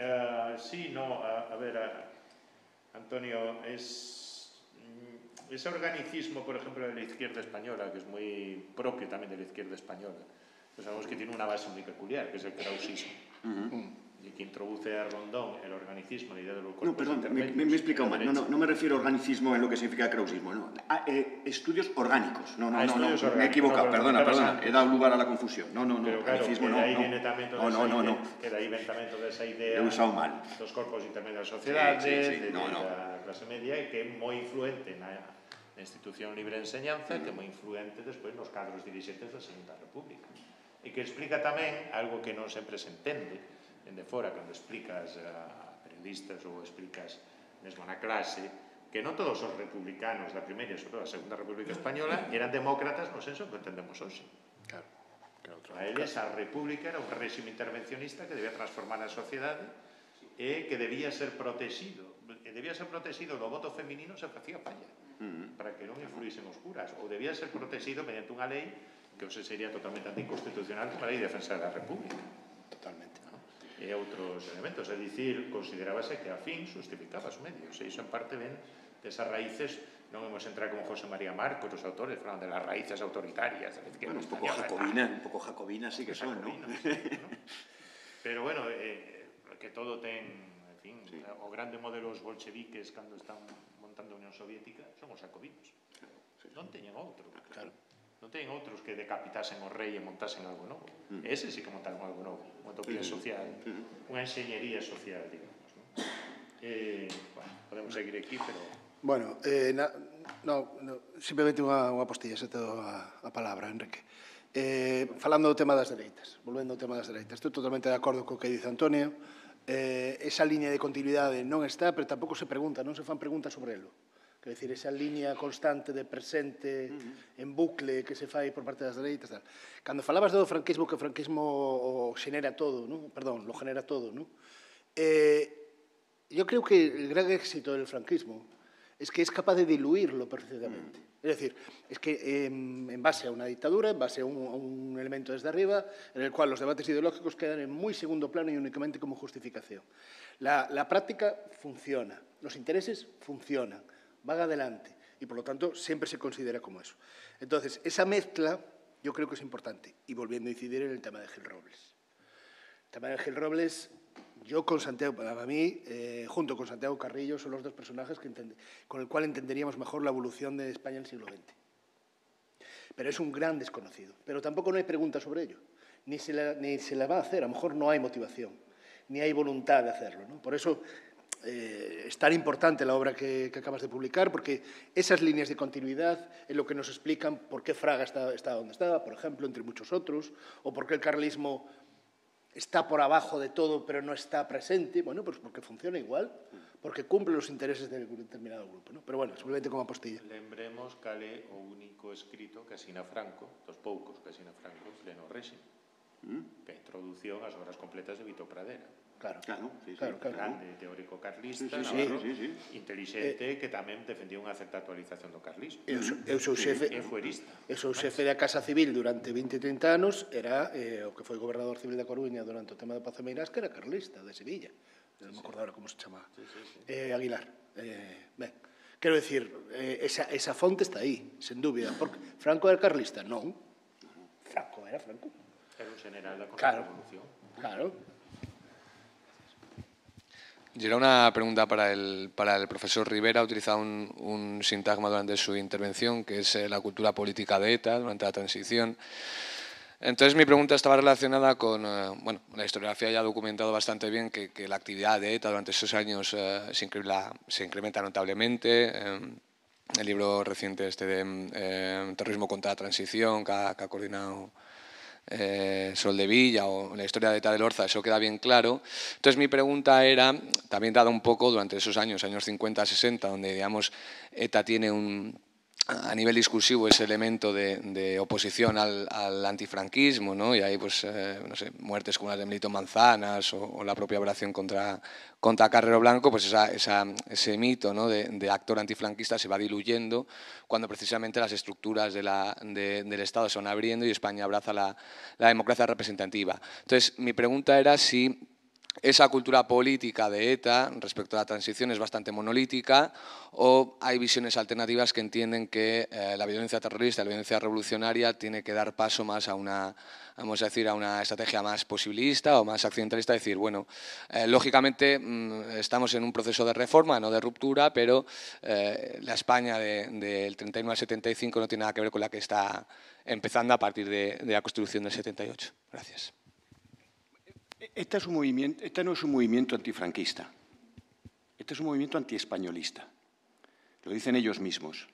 no, a ver, Antonio, ese organicismo, por ejemplo, de la izquierda española, que es muy propio también de la izquierda española, pues sabemos que tiene una base muy peculiar, que es el krausismo. Y que introduce a Rondón el organicismo, la idea de los cuerpos intermedios. Me he explicado mal. No me refiero a organicismo en lo que significa krausismo. No. Estudios orgánicos. No, me he equivocado. Perdona. He dado lugar a la confusión. No. Pero claro, organicismo que de ahí no. viene tamén toda que de ahí viene tamén toda esa idea. He usado mal. Dos corpos intermedios da sociedade, sí. da clase media, e que é moi influente na institución libre de enseñanza, que é moi influente despois nos cadros dirixentes da Segunda República. E que explica tamén algo que non sempre se entende de fora, cando explicas a periodistas ou explicas mesmo na clase, que non todos os republicanos da primeira e sobre todo a Segunda República Española eran demócratas no senso que entendemos hoxe. Claro. A eles a república era un réxime intervencionista que debía transformar a sociedade e que debía ser protegido. E debía ser protegido do voto feminino se facía falla, para que non influísen os curas. Ou debía ser protegido mediante unha lei que hoxe sería totalmente anticonstitucional como a lei de defensa da república. Totalmente. E outros elementos, é dicir, considerábase que a fin justificaba os medios, e iso en parte ven desas raíces. Non vamos a entrar como José María Marcos, os autores falan de las raíces autoritarias. Bueno, un poco jacobina sí que son, ¿no? Pero bueno, que todo ten, en fin, o grande modelo os bolcheviques cando están montando a Unión Soviética son os jacobinos. Non teñen outro. Claro. Non teñen outros que decapitasen o rei e montasen algo novo. Ese sí que montaron algo novo, unha utopía social, unha enxeñería social, digamos. Bueno, podemos seguir aquí, pero... Bueno, simplemente unha postilla, se te dou a palabra, Enrique. Falando do tema das dereitas, volvendo ao tema das dereitas, estou totalmente de acordo co que dice Antonio. Esa línea de continuidade non está, pero tampouco se pregunta, non se fan preguntas sobre elo. Quer dicir, esa línea constante de presente en bucle que se fai por parte das dereitas. Cando falabas do franquismo, que o franquismo o genera todo, ¿no? Perdón, lo genera todo, ¿no? Yo creo que el gran éxito del franquismo es que es capaz de diluirlo perfectamente. Es decir, es que en base a una dictadura, en base a un elemento desde arriba, en el cual los debates ideológicos quedan en muy segundo plano y únicamente como justificación. La práctica funciona, los intereses funcionan, van adelante y, por lo tanto, siempre se considera como eso. Entonces, esa mezcla yo creo que es importante. Y volviendo a incidir en el tema de Gil Robles. El tema de Gil Robles, yo con Santiago, para mí, junto con Santiago Carrillo, son los dos personajes con el cual entenderíamos mejor la evolución de España en el siglo XX. Pero es un gran desconocido. Pero tampoco no hay preguntas sobre ello. Ni se la va a hacer. A lo mejor no hay motivación, ni hay voluntad de hacerlo, ¿no? Por eso... es tan importante la obra que acabas de publicar, porque esas líneas de continuidad es lo que nos explican por qué Fraga está donde está, por ejemplo, entre muchos otros, o por qué el carlismo está por abajo de todo pero no está presente. Bueno, pues porque funciona igual, porque cumple los intereses de un determinado grupo, ¿no? Pero bueno, simplemente como apostilla. Lembremos cal é o único escrito que asina Franco, dos poucos que asina Franco en pleno réxime, que a introducción ás obras completas de Vito Pradera. Claro. Grande teórico carlista, intelixente, que tamén defendía unha certa actualización do carlismo. Eu sou xefe da Casa Civil durante 20 e 30 anos, era o que foi gobernador civil da Coruña durante o tema de Paz de Meirás, que era carlista, de Sevilla. Non me acordo ahora como se chama. Aguilar. Ben, quero decir, esa fonte está aí, sen dúbida. Franco era carlista? Non. Franco era Franco. Era un general da Contrarrevolución. Claro. Y era una pregunta para el profesor Rivera. Ha utilizado un sintagma durante su intervención, que es la cultura política de ETA durante la transición. Entonces mi pregunta estaba relacionada con, bueno, la historiografía ya ha documentado bastante bien que la actividad de ETA durante esos años se incrementa notablemente. El libro reciente de Terrorismo contra la Transición que ha coordinado Sol de Villa o la historia de ETA del Orza, eso queda bien claro. Entonces mi pregunta era, también dada un poco durante esos años 50-60, donde digamos ETA tiene a nivel discursivo ese elemento de oposición al antifranquismo, ¿no? Y ahí, pues, no sé, muertes como las de Melito Manzanas o la propia operación contra Carrero Blanco, pues ese mito, ¿no? de actor antifranquista se va diluyendo cuando precisamente las estructuras del Estado se van abriendo y España abraza la democracia representativa. Entonces, mi pregunta era si esa cultura política de ETA respecto a la transición es bastante monolítica o hay visiones alternativas que entienden que la violencia terrorista, la violencia revolucionaria tiene que dar paso más a una, vamos a decir, a una estrategia más posibilista o más accidentalista, es decir, bueno, lógicamente estamos en un proceso de reforma, no de ruptura, pero la España del 39 al 75 no tiene nada que ver con la que está empezando a partir de la Constitución del 78. Gracias. ETA no es un movimiento antifranquista. ETA es un movimiento antiespañolista. Lo dicen ellos mismos.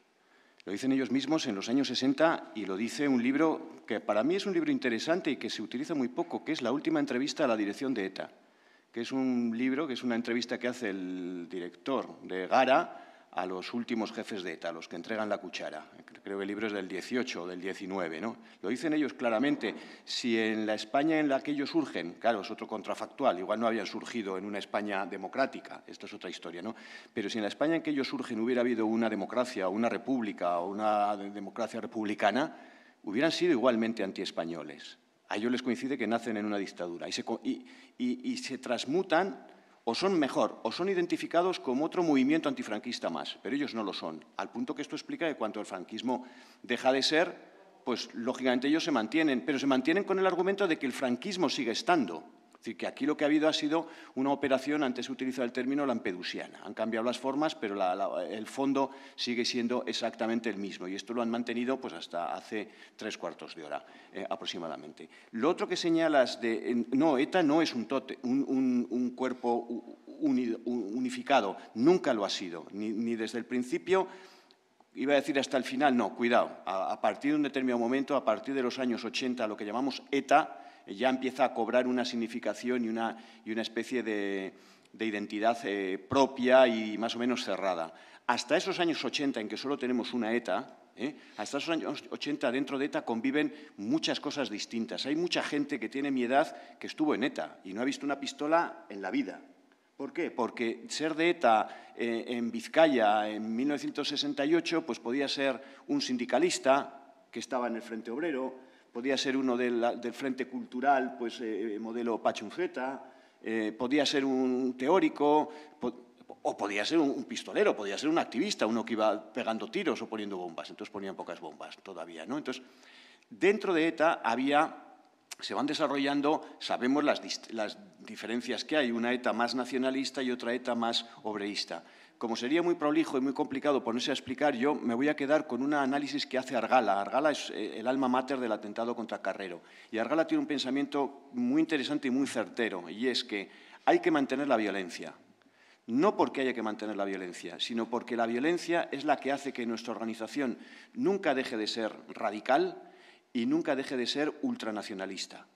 Lo dicen ellos mismos en los años 60 y lo dice un libro que para mí es un libro interesante y que se utiliza muy poco, que es La última entrevista a la dirección de ETA, que es un libro, que es una entrevista que hace el director de Gara a los últimos jefes de ETA, a los que entregan la cuchara. Creo que el libro es del 18 o del 19, ¿no? Lo dicen ellos claramente. Si en la España en la que ellos surgen, claro, es otro contrafactual, igual no habían surgido en una España democrática, esto es otra historia, ¿no? Pero si en la España en que ellos surgen hubiera habido una democracia o una república o una democracia republicana, hubieran sido igualmente antiespañoles. A ellos les coincide que nacen en una dictadura y se transmutan o son mejor, o son identificados como otro movimiento antifranquista más, pero ellos no lo son, al punto que esto explica que cuando el franquismo deja de ser, pues lógicamente ellos se mantienen, pero se mantienen con el argumento de que el franquismo sigue estando. Es decir, que aquí lo que ha habido ha sido una operación, antes se utiliza el término lampedusiana. Han cambiado las formas, pero el fondo sigue siendo exactamente el mismo. Y esto lo han mantenido pues, hasta hace 3/4 de hora aproximadamente. Lo otro que señalas de… No, ETA no es un cuerpo unificado. Nunca lo ha sido, ni desde el principio… Iba a decir hasta el final, no, cuidado. A partir de un determinado momento, a partir de los años 80, lo que llamamos ETA, ya empieza a cobrar una significación y una especie de identidad propia y más o menos cerrada. Hasta esos años 80, en que solo tenemos una ETA, hasta esos años 80 dentro de ETA conviven muchas cosas distintas. Hay mucha gente que tiene mi edad que estuvo en ETA y no ha visto una pistola en la vida. ¿Por qué? Porque ser de ETA en Vizcaya en 1968 pues podía ser un sindicalista que estaba en el Frente Obrero, podía ser uno del Frente Cultural, pues modelo Pachunzeta, podía ser un teórico, o podía ser un pistolero, podía ser un activista, uno que iba pegando tiros o poniendo bombas. Entonces ponían pocas bombas todavía, ¿no? Entonces, dentro de ETA se van desarrollando, sabemos las diferencias que hay, una ETA más nacionalista y otra ETA más obreísta. Como sería muy prolijo y muy complicado ponerse a explicar, yo me voy a quedar con un análisis que hace Argala. Argala es el alma mater del atentado contra Carrero. Y Argala tiene un pensamiento muy interesante y muy certero, y es que hay que mantener la violencia. No porque haya que mantener la violencia, sino porque la violencia es la que hace que nuestra organización nunca deje de ser radical y nunca deje de ser ultranacionalista.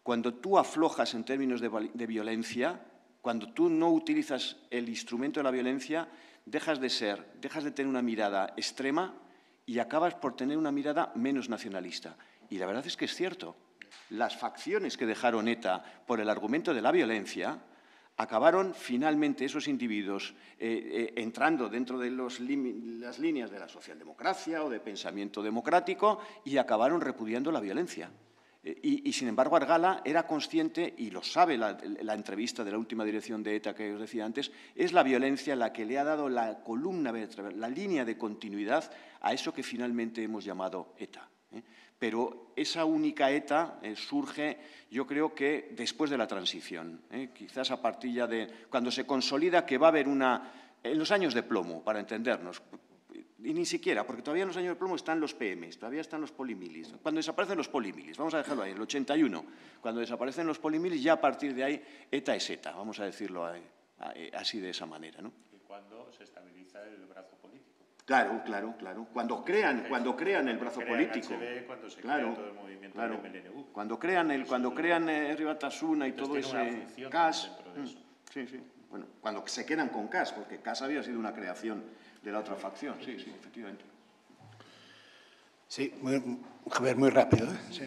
Cuando tú aflojas en términos de violencia, cuando tú no utilizas el instrumento de la violencia, dejas de tener una mirada extrema y acabas por tener una mirada menos nacionalista. Y la verdad es que es cierto. Las facciones que dejaron ETA por el argumento de la violencia acabaron finalmente esos individuos entrando dentro de las líneas de la socialdemocracia o de pensamiento democrático y acabaron repudiando la violencia. Y, sin embargo, Argala era consciente, y lo sabe la entrevista de la última dirección de ETA que os decía antes, es la violencia la que le ha dado la columna vertebral, la línea de continuidad a eso que finalmente hemos llamado ETA. Pero esa única ETA surge, yo creo que después de la transición, quizás a partir ya de cuando se consolida que va a haber en los años de plomo, para entendernos. Y ni siquiera, porque todavía en los años de plomo están los PMs, todavía están los polimilis. Cuando desaparecen los polimilis, vamos a dejarlo ahí, el 81, cuando desaparecen los polimilis, ya a partir de ahí, ETA es ETA, vamos a decirlo así de esa manera, ¿no? Y cuando se estabiliza el brazo político. Claro. Cuando crean el brazo político. HB, cuando se crea todo el movimiento del MLNU. Cuando crean Herri Batasuna y todo ese CAS. Sí. Bueno, cuando se quedan con CAS, porque CAS había sido una creación de la otra facción. Sí, efectivamente. Sí, Javier, moi rápido, sí.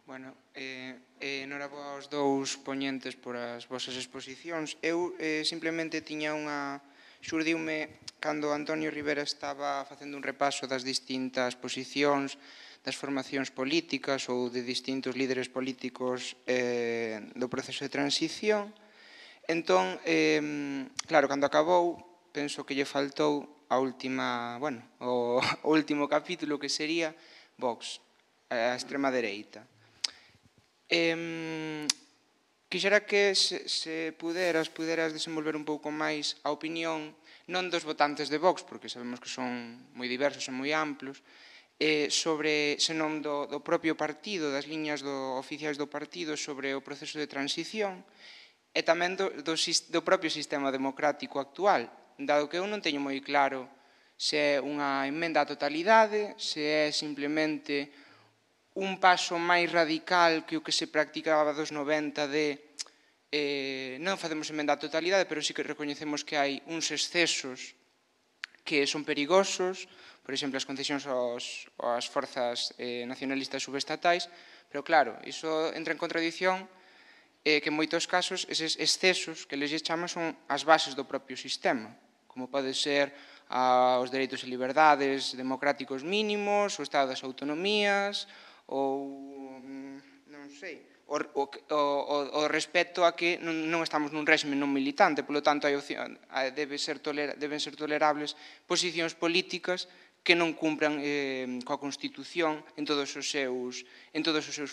Bueno, enhorabuena aos dous poñentes por as vosas exposicións. Eu simplemente tiña unha... Xurdiume cando Antonio Rivera estaba facendo un repaso das distintas posicións das formacións políticas ou de distintos líderes políticos do proceso de transición. Entón, claro, cando acabou, penso que lle faltou a última, bueno, o último capítulo que sería Vox, a extrema dereita. Quixera que se puderas desenvolver un pouco máis a opinión, non dos votantes de Vox, porque sabemos que son moi diversos e moi amplos, sobre, senón do propio partido, das liñas oficiais do partido sobre o proceso de transición e tamén do propio sistema democrático actual, dado que eu non teño moi claro se é unha emenda á totalidade, se é simplemente un paso máis radical que o que se practicaba dos 90 de non facemos emenda á totalidade, pero sí que recoñecemos que hai uns excesos que son perigosos, por exemplo, as concesións ás forzas nacionalistas subestatais, pero claro, iso entra en contradición que en moitos casos eses excesos que les chaman son as bases do propio sistema, como pode ser os dereitos e liberdades democráticos mínimos, o estado das autonomías, ou, non sei, o respecto a que non estamos nun réxime non militante, polo tanto deben ser tolerables posicións políticas que non cumpran coa Constitución en todos os seus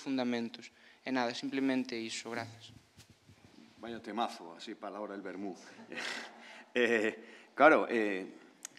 fundamentos. E nada, simplemente iso, grazas. Vaya temazo, así para la hora del vermú. Claro,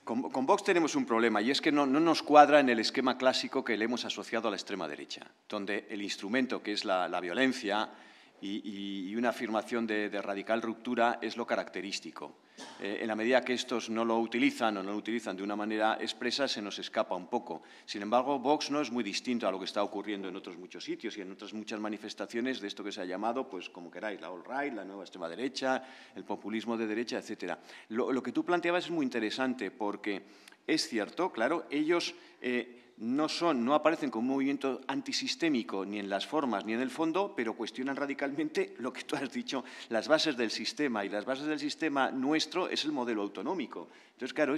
con Vox tenemos un problema y es que no nos cuadra en el esquema clásico que le hemos asociado a la extrema derecha, donde el instrumento que es la violencia y una afirmación de radical ruptura es lo característico. En la medida que estos no lo utilizan o no lo utilizan de una manera expresa, se nos escapa un poco. Sin embargo, Vox no es muy distinto a lo que está ocurriendo en otros muchos sitios y en otras muchas manifestaciones de esto que se ha llamado, pues como queráis, la alt-right, la nueva extrema derecha, el populismo de derecha, etcétera. Lo que tú planteabas es muy interesante porque es cierto, claro, ellos no aparecen como un movimiento antisistémico ni en las formas ni en el fondo, pero cuestionan radicalmente lo que tú has dicho, las bases del sistema, y las bases del sistema nuestro es el modelo autonómico. Entonces, claro,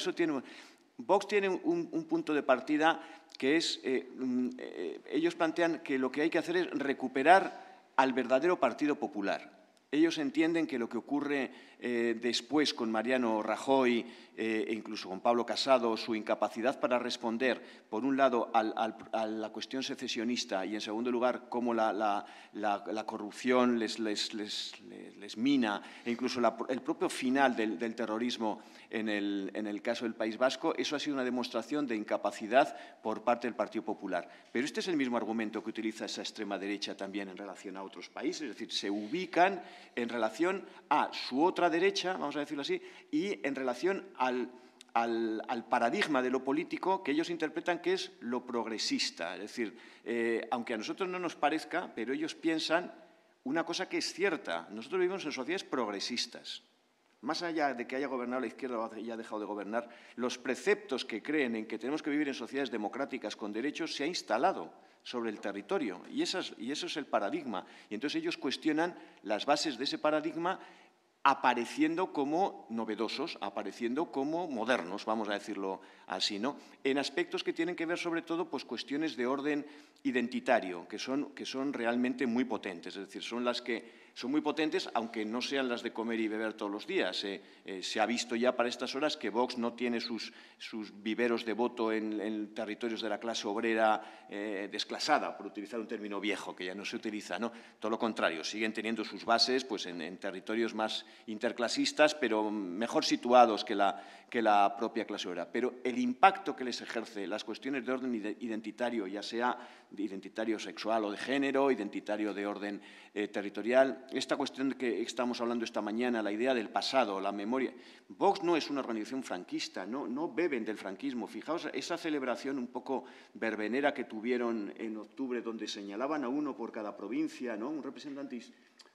Vox tiene un punto de partida que es, ellos plantean que lo que hay que hacer es recuperar al verdadero Partido Popular. Ellos entienden que lo que ocurre después con Mariano Rajoy e incluso con Pablo Casado, su incapacidad para responder, por un lado, a la cuestión secesionista y, en segundo lugar, cómo la corrupción les mina, e incluso el propio final del terrorismo en el caso del País Vasco, eso ha sido una demostración de incapacidad por parte del Partido Popular. Pero este es el mismo argumento que utiliza esa extrema derecha también en relación a otros países, es decir, se ubican en relación a su otra derecha, vamos a decirlo así, y en relación al paradigma de lo político que ellos interpretan que es lo progresista. Es decir, aunque a nosotros no nos parezca, pero ellos piensan una cosa que es cierta. Nosotros vivimos en sociedades progresistas. Más allá de que haya gobernado la izquierda o haya dejado de gobernar, los preceptos que creen en que tenemos que vivir en sociedades democráticas con derechos se ha instalado sobre el territorio. Y eso es el paradigma. Y entonces ellos cuestionan las bases de ese paradigma apareciendo como novedosos, apareciendo como modernos, vamos a decirlo así, ¿no? En aspectos que tienen que ver, sobre todo, pues cuestiones de orden identitario, que son realmente muy potentes, es decir, son las que son muy potentes, aunque no sean las de comer y beber todos los días. Se ha visto ya para estas horas que Vox no tiene sus viveros de voto en territorios de la clase obrera desclasada, por utilizar un término viejo que ya no se utiliza, ¿no? Todo lo contrario, siguen teniendo sus bases pues, en territorios más interclasistas, pero mejor situados que la propia clase obrera. Pero el impacto que les ejerce las cuestiones de orden identitario, ya sea de identitario sexual o de género, identitario de orden territorial, esta cuestión que estamos hablando esta mañana, la idea del pasado, la memoria. Vox no es una organización franquista, no beben del franquismo. Fijaos esa celebración un poco verbenera que tuvieron en octubre, donde señalaban a uno por cada provincia, ¿no? Un representante,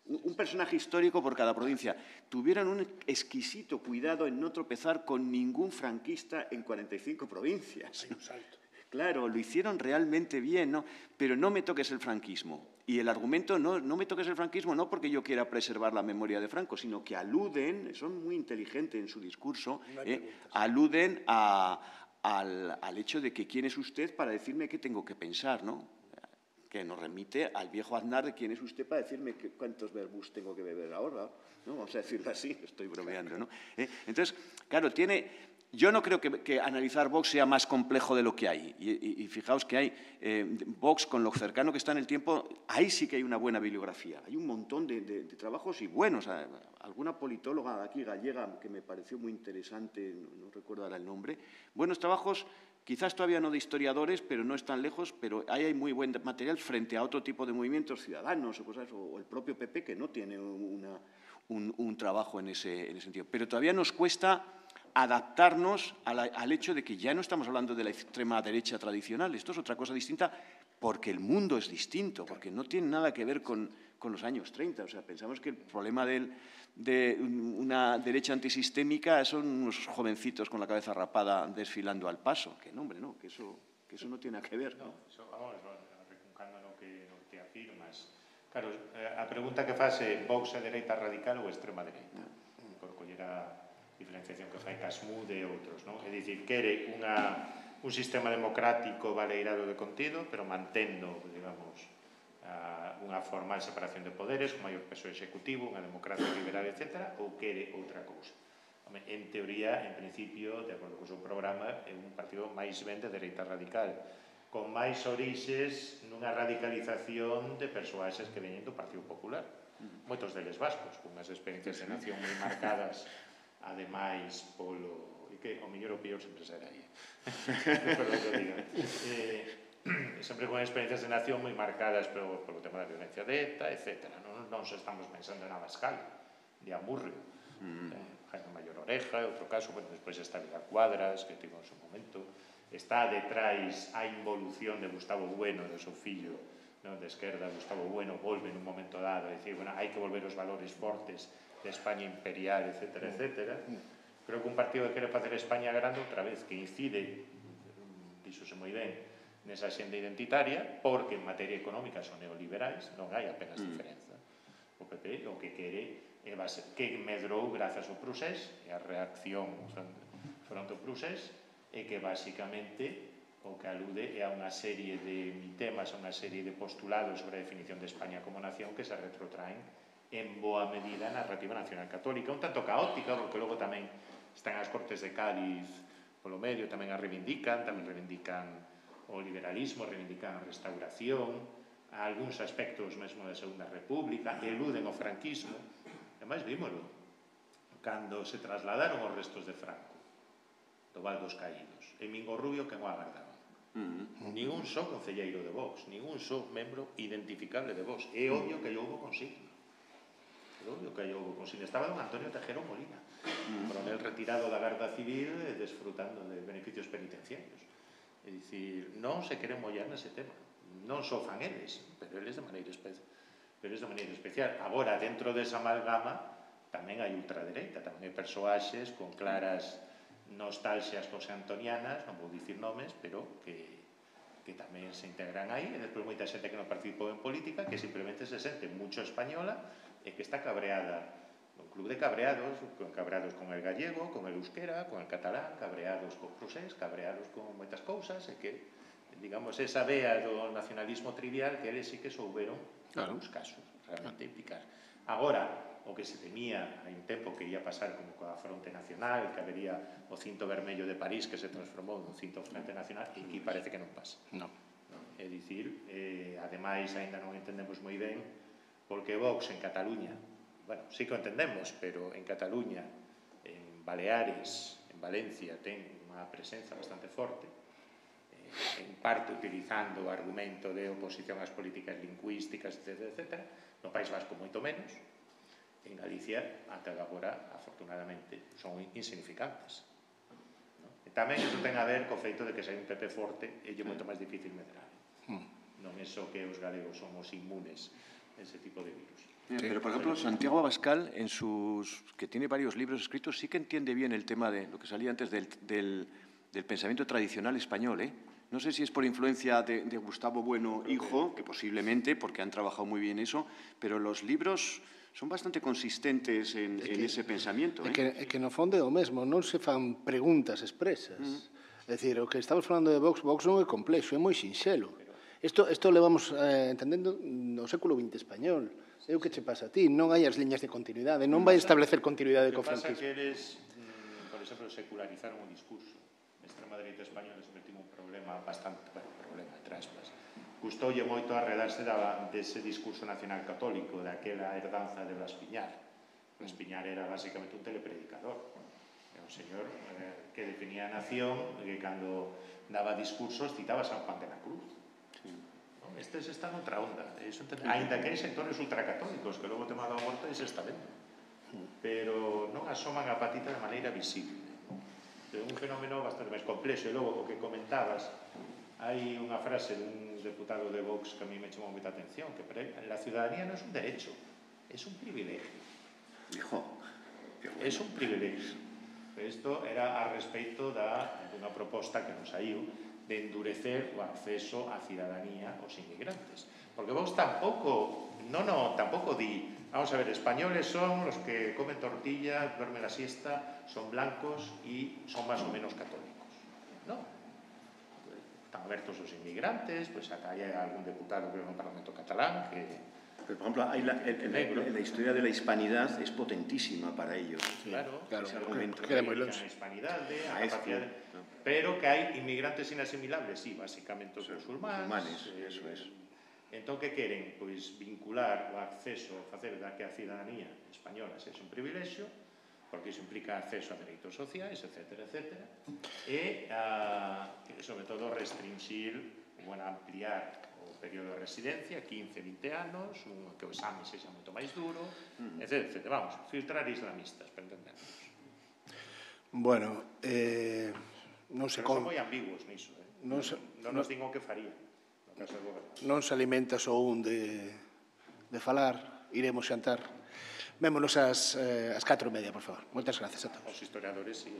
un personaje histórico por cada provincia. Tuvieron un exquisito cuidado en no tropezar con ningún franquista en 45 provincias. Claro, lo hicieron realmente bien, ¿no? Pero no me toques el franquismo. Y el argumento, no me toques el franquismo, no porque yo quiera preservar la memoria de Franco, sino que aluden, son muy inteligentes en su discurso, aluden al hecho de que quién es usted para decirme qué tengo que pensar, ¿no? Que nos remite al viejo Aznar de quién es usted para decirme cuántos verbos tengo que beber ahora, ¿no? Vamos a decirlo así, estoy bromeando, ¿no? Entonces, claro, yo no creo que analizar Vox sea más complejo de lo que hay. Y fijaos que hay Vox, con lo cercano que está en el tiempo, ahí sí que hay una buena bibliografía. Hay un montón de trabajos y buenos. Alguna politóloga aquí gallega que me pareció muy interesante, no recuerdo ahora el nombre. Buenos trabajos, quizás todavía no de historiadores, pero no están lejos, pero ahí hay muy buen material frente a otro tipo de movimientos ciudadanos o cosas, o el propio PP, que no tiene un trabajo en ese sentido. Pero todavía nos cuesta adaptarnos al hecho de que ya no estamos hablando de la extrema derecha tradicional. Esto es otra cosa distinta porque el mundo es distinto, porque no tiene nada que ver con los años 30. O sea, pensamos que el problema de una derecha antisistémica son unos jovencitos con la cabeza rapada desfilando al paso. Que no, hombre, no, que eso no tiene nada que ver. No, eso, vamos, recuncando no que afirmas. Claro, a pregunta que faz é Vox é dereita radical ou extrema dereita? Por coller a diferenciación que fai Casmude e outros, non? É dicir, quere un sistema democrático baleirado de contido, pero mantendo, digamos, unha formal separación de poderes, un maior peso executivo, unha democracia liberal, etc., ou quere outra cousa? En teoría, en principio, de acordo co seu programa, é un partido máis ben de dereita radical, con máis orixes nunha radicalización de persoaxes que veñen do Partido Popular, moitos deles vascos, con unhas experiencias de nación moi marcadas, ademais, polo... E que o mellor o pior sempre será aí. Perdón que diga. Sempre con experiencias de nación moi marcadas polo tema da violencia de ETA, etc. Non se estamos pensando en Abascal, de Amurrio, Jaime Mayor Oreja, outro caso, despois está Vidal Cuadras, que tivo en seu momento, está detrás a involución de Gustavo Bueno, do seu fillo de esquerda, Gustavo Bueno, volve nun momento dado a dicir, bueno, hai que volver os valores fortes de España imperial, etc., etc. Creo que un partido que quere facer España grande outra vez, que incide, díxose moi ben, nesa xenda identitaria, porque en materia económica son neoliberais, non hai apenas diferenza. O PP o que quere é que medrou grazas ao procés e a reacción fronte ao procés é que basicamente o que alude é a unha serie de temas, a unha serie de postulados sobre a definición de España como nación que se retrotraen en boa medida a narrativa nacional católica, un tanto caótica, porque logo tamén están as Cortes de Cádiz polo medio, tamén reivindican o liberalismo, reivindican a restauración, a algúns aspectos mesmo da Segunda República, eluden o franquismo. Ademais, vímoslo, cando se trasladaron os restos de Franco do Val dos Caídos, e Mingo Rubio que non agardaba. Nin un só concelleiro de Vox, nin un só membro identificable de Vox. É obvio que houbo consigna. Estaba don Antonio Tejero Molina, coronel retirado da Garda Civil, desfrutando de beneficios penitenciarios. É dicir, non se queren mollar nese tema. Non só fan eles, pero eles de maneira especial. Agora, dentro desa amalgama, tamén hai ultradereita, tamén hai persoaxes con claras nostalxias antonianas, non vou dicir nomes, pero que tamén se integran aí, e despois moita xente que non participou en política, que simplemente se sente mucho española e que está cabreada, un club de cabreados con el gallego, con el euskera, con el catalán, cabreados con procés, cabreados con moitas cousas, e que, digamos, esa vea do nacionalismo trivial que eles sí que souberon, en algúns casos, realmente implicar. Agora, o que se temía hai un tempo que ia pasar como coa Fronte Nacional, que habería o cinto vermello de París que se transformou no cinto Fronte Nacional, e aquí parece que non pasa. É dicir, ademais, aínda non entendemos moi ben porque Vox en Cataluña, bueno, sí que o entendemos, pero en Cataluña, en Baleares, en Valencia, ten unha presenza bastante forte, en parte utilizando o argumento de oposición ás políticas lingüísticas, etc. No País Vasco moito menos. En Galicia, ata agora, afortunadamente, son insignificantes. E tamén iso ten a ver co feito de que se hai un PP forte e é moito máis difícil medrar. Non é só que os galegos somos inmunes a ese tipo de virus. Pero, por ejemplo, Santiago Abascal, que tiene varios libros escritos, sí que entiende bien el tema de lo que salía antes del pensamiento tradicional español, No sé si es por influencia de Gustavo Bueno, hijo, que posiblemente, porque han trabajado muy bien eso, pero los libros son bastante consistentes en ese pensamiento. É que no fondo é o mesmo, non se fan preguntas expresas. É dicir, o que estamos falando de Vox non é complexo, é moi sinxelo. Isto levamos entendendo no século XX español. É o que che pasa a ti, non hai as liñas de continuidade, non vai establecer continuidade co franquismo. O que pasa que eles, por exemplo, secularizaron o discurso. A extrema dereita española se metió un problema bastante, problema de traspas. Gustoulle moito arredarse dese discurso nacional católico, daquela herdanza de Blas Piñar. Blas Piñar era basicamente un telepredicador. Era un señor que definía a nación, que cando daba discursos citaba a San Juan de la Cruz. Estes están noutra onda, ainda que hai sectores ultracatólicos que logo o tema do aborto se está vendo, pero non asoman a patita de maneira visible. É un fenómeno bastante máis complexo. E logo, o que comentabas, hai unha frase dun deputado de Vox que a mí me chamou moita atención, que la ciudadanía non é un derecho, é un privilegio. É un privilegio. Isto era a respecto dunha proposta que nos saiu de endurecer o acceso á cidadanía aos inmigrantes. Porque Vox tampouco di, vamos a ver, españoles son los que comen tortilla, duermen la siesta, son blancos y son más o menos católicos. No. Están abiertos os inmigrantes, pues acá hai algún deputado que no Parlamento catalán que... Pero, por ejemplo, la historia de la hispanidad es potentísima para ellos. Claro, ese argumento. La hispanidad, a capacidad... Pero que hai inmigrantes inasimilables, sí, basicamente os musulmanes. Eso es. Entón, que queren? Pois vincular o acceso, facer da que a cidadanía española sexa un privilexio, porque iso implica acceso a dereitos sociais, etc. E, sobre todo, restringir, ampliar o período de residencia, 15-20 anos, que o exame sexa moito máis duro, etc. Vamos, filtrar islamistas, para entendernos. Bueno, non se... Pero son moi ambiguos niso, non nos digo o que faría. Non se alimenta só un de falar, iremos xantar. Vémonos ás 4:30, por favor. Moitas gracias a todos. Os historiadores, sí.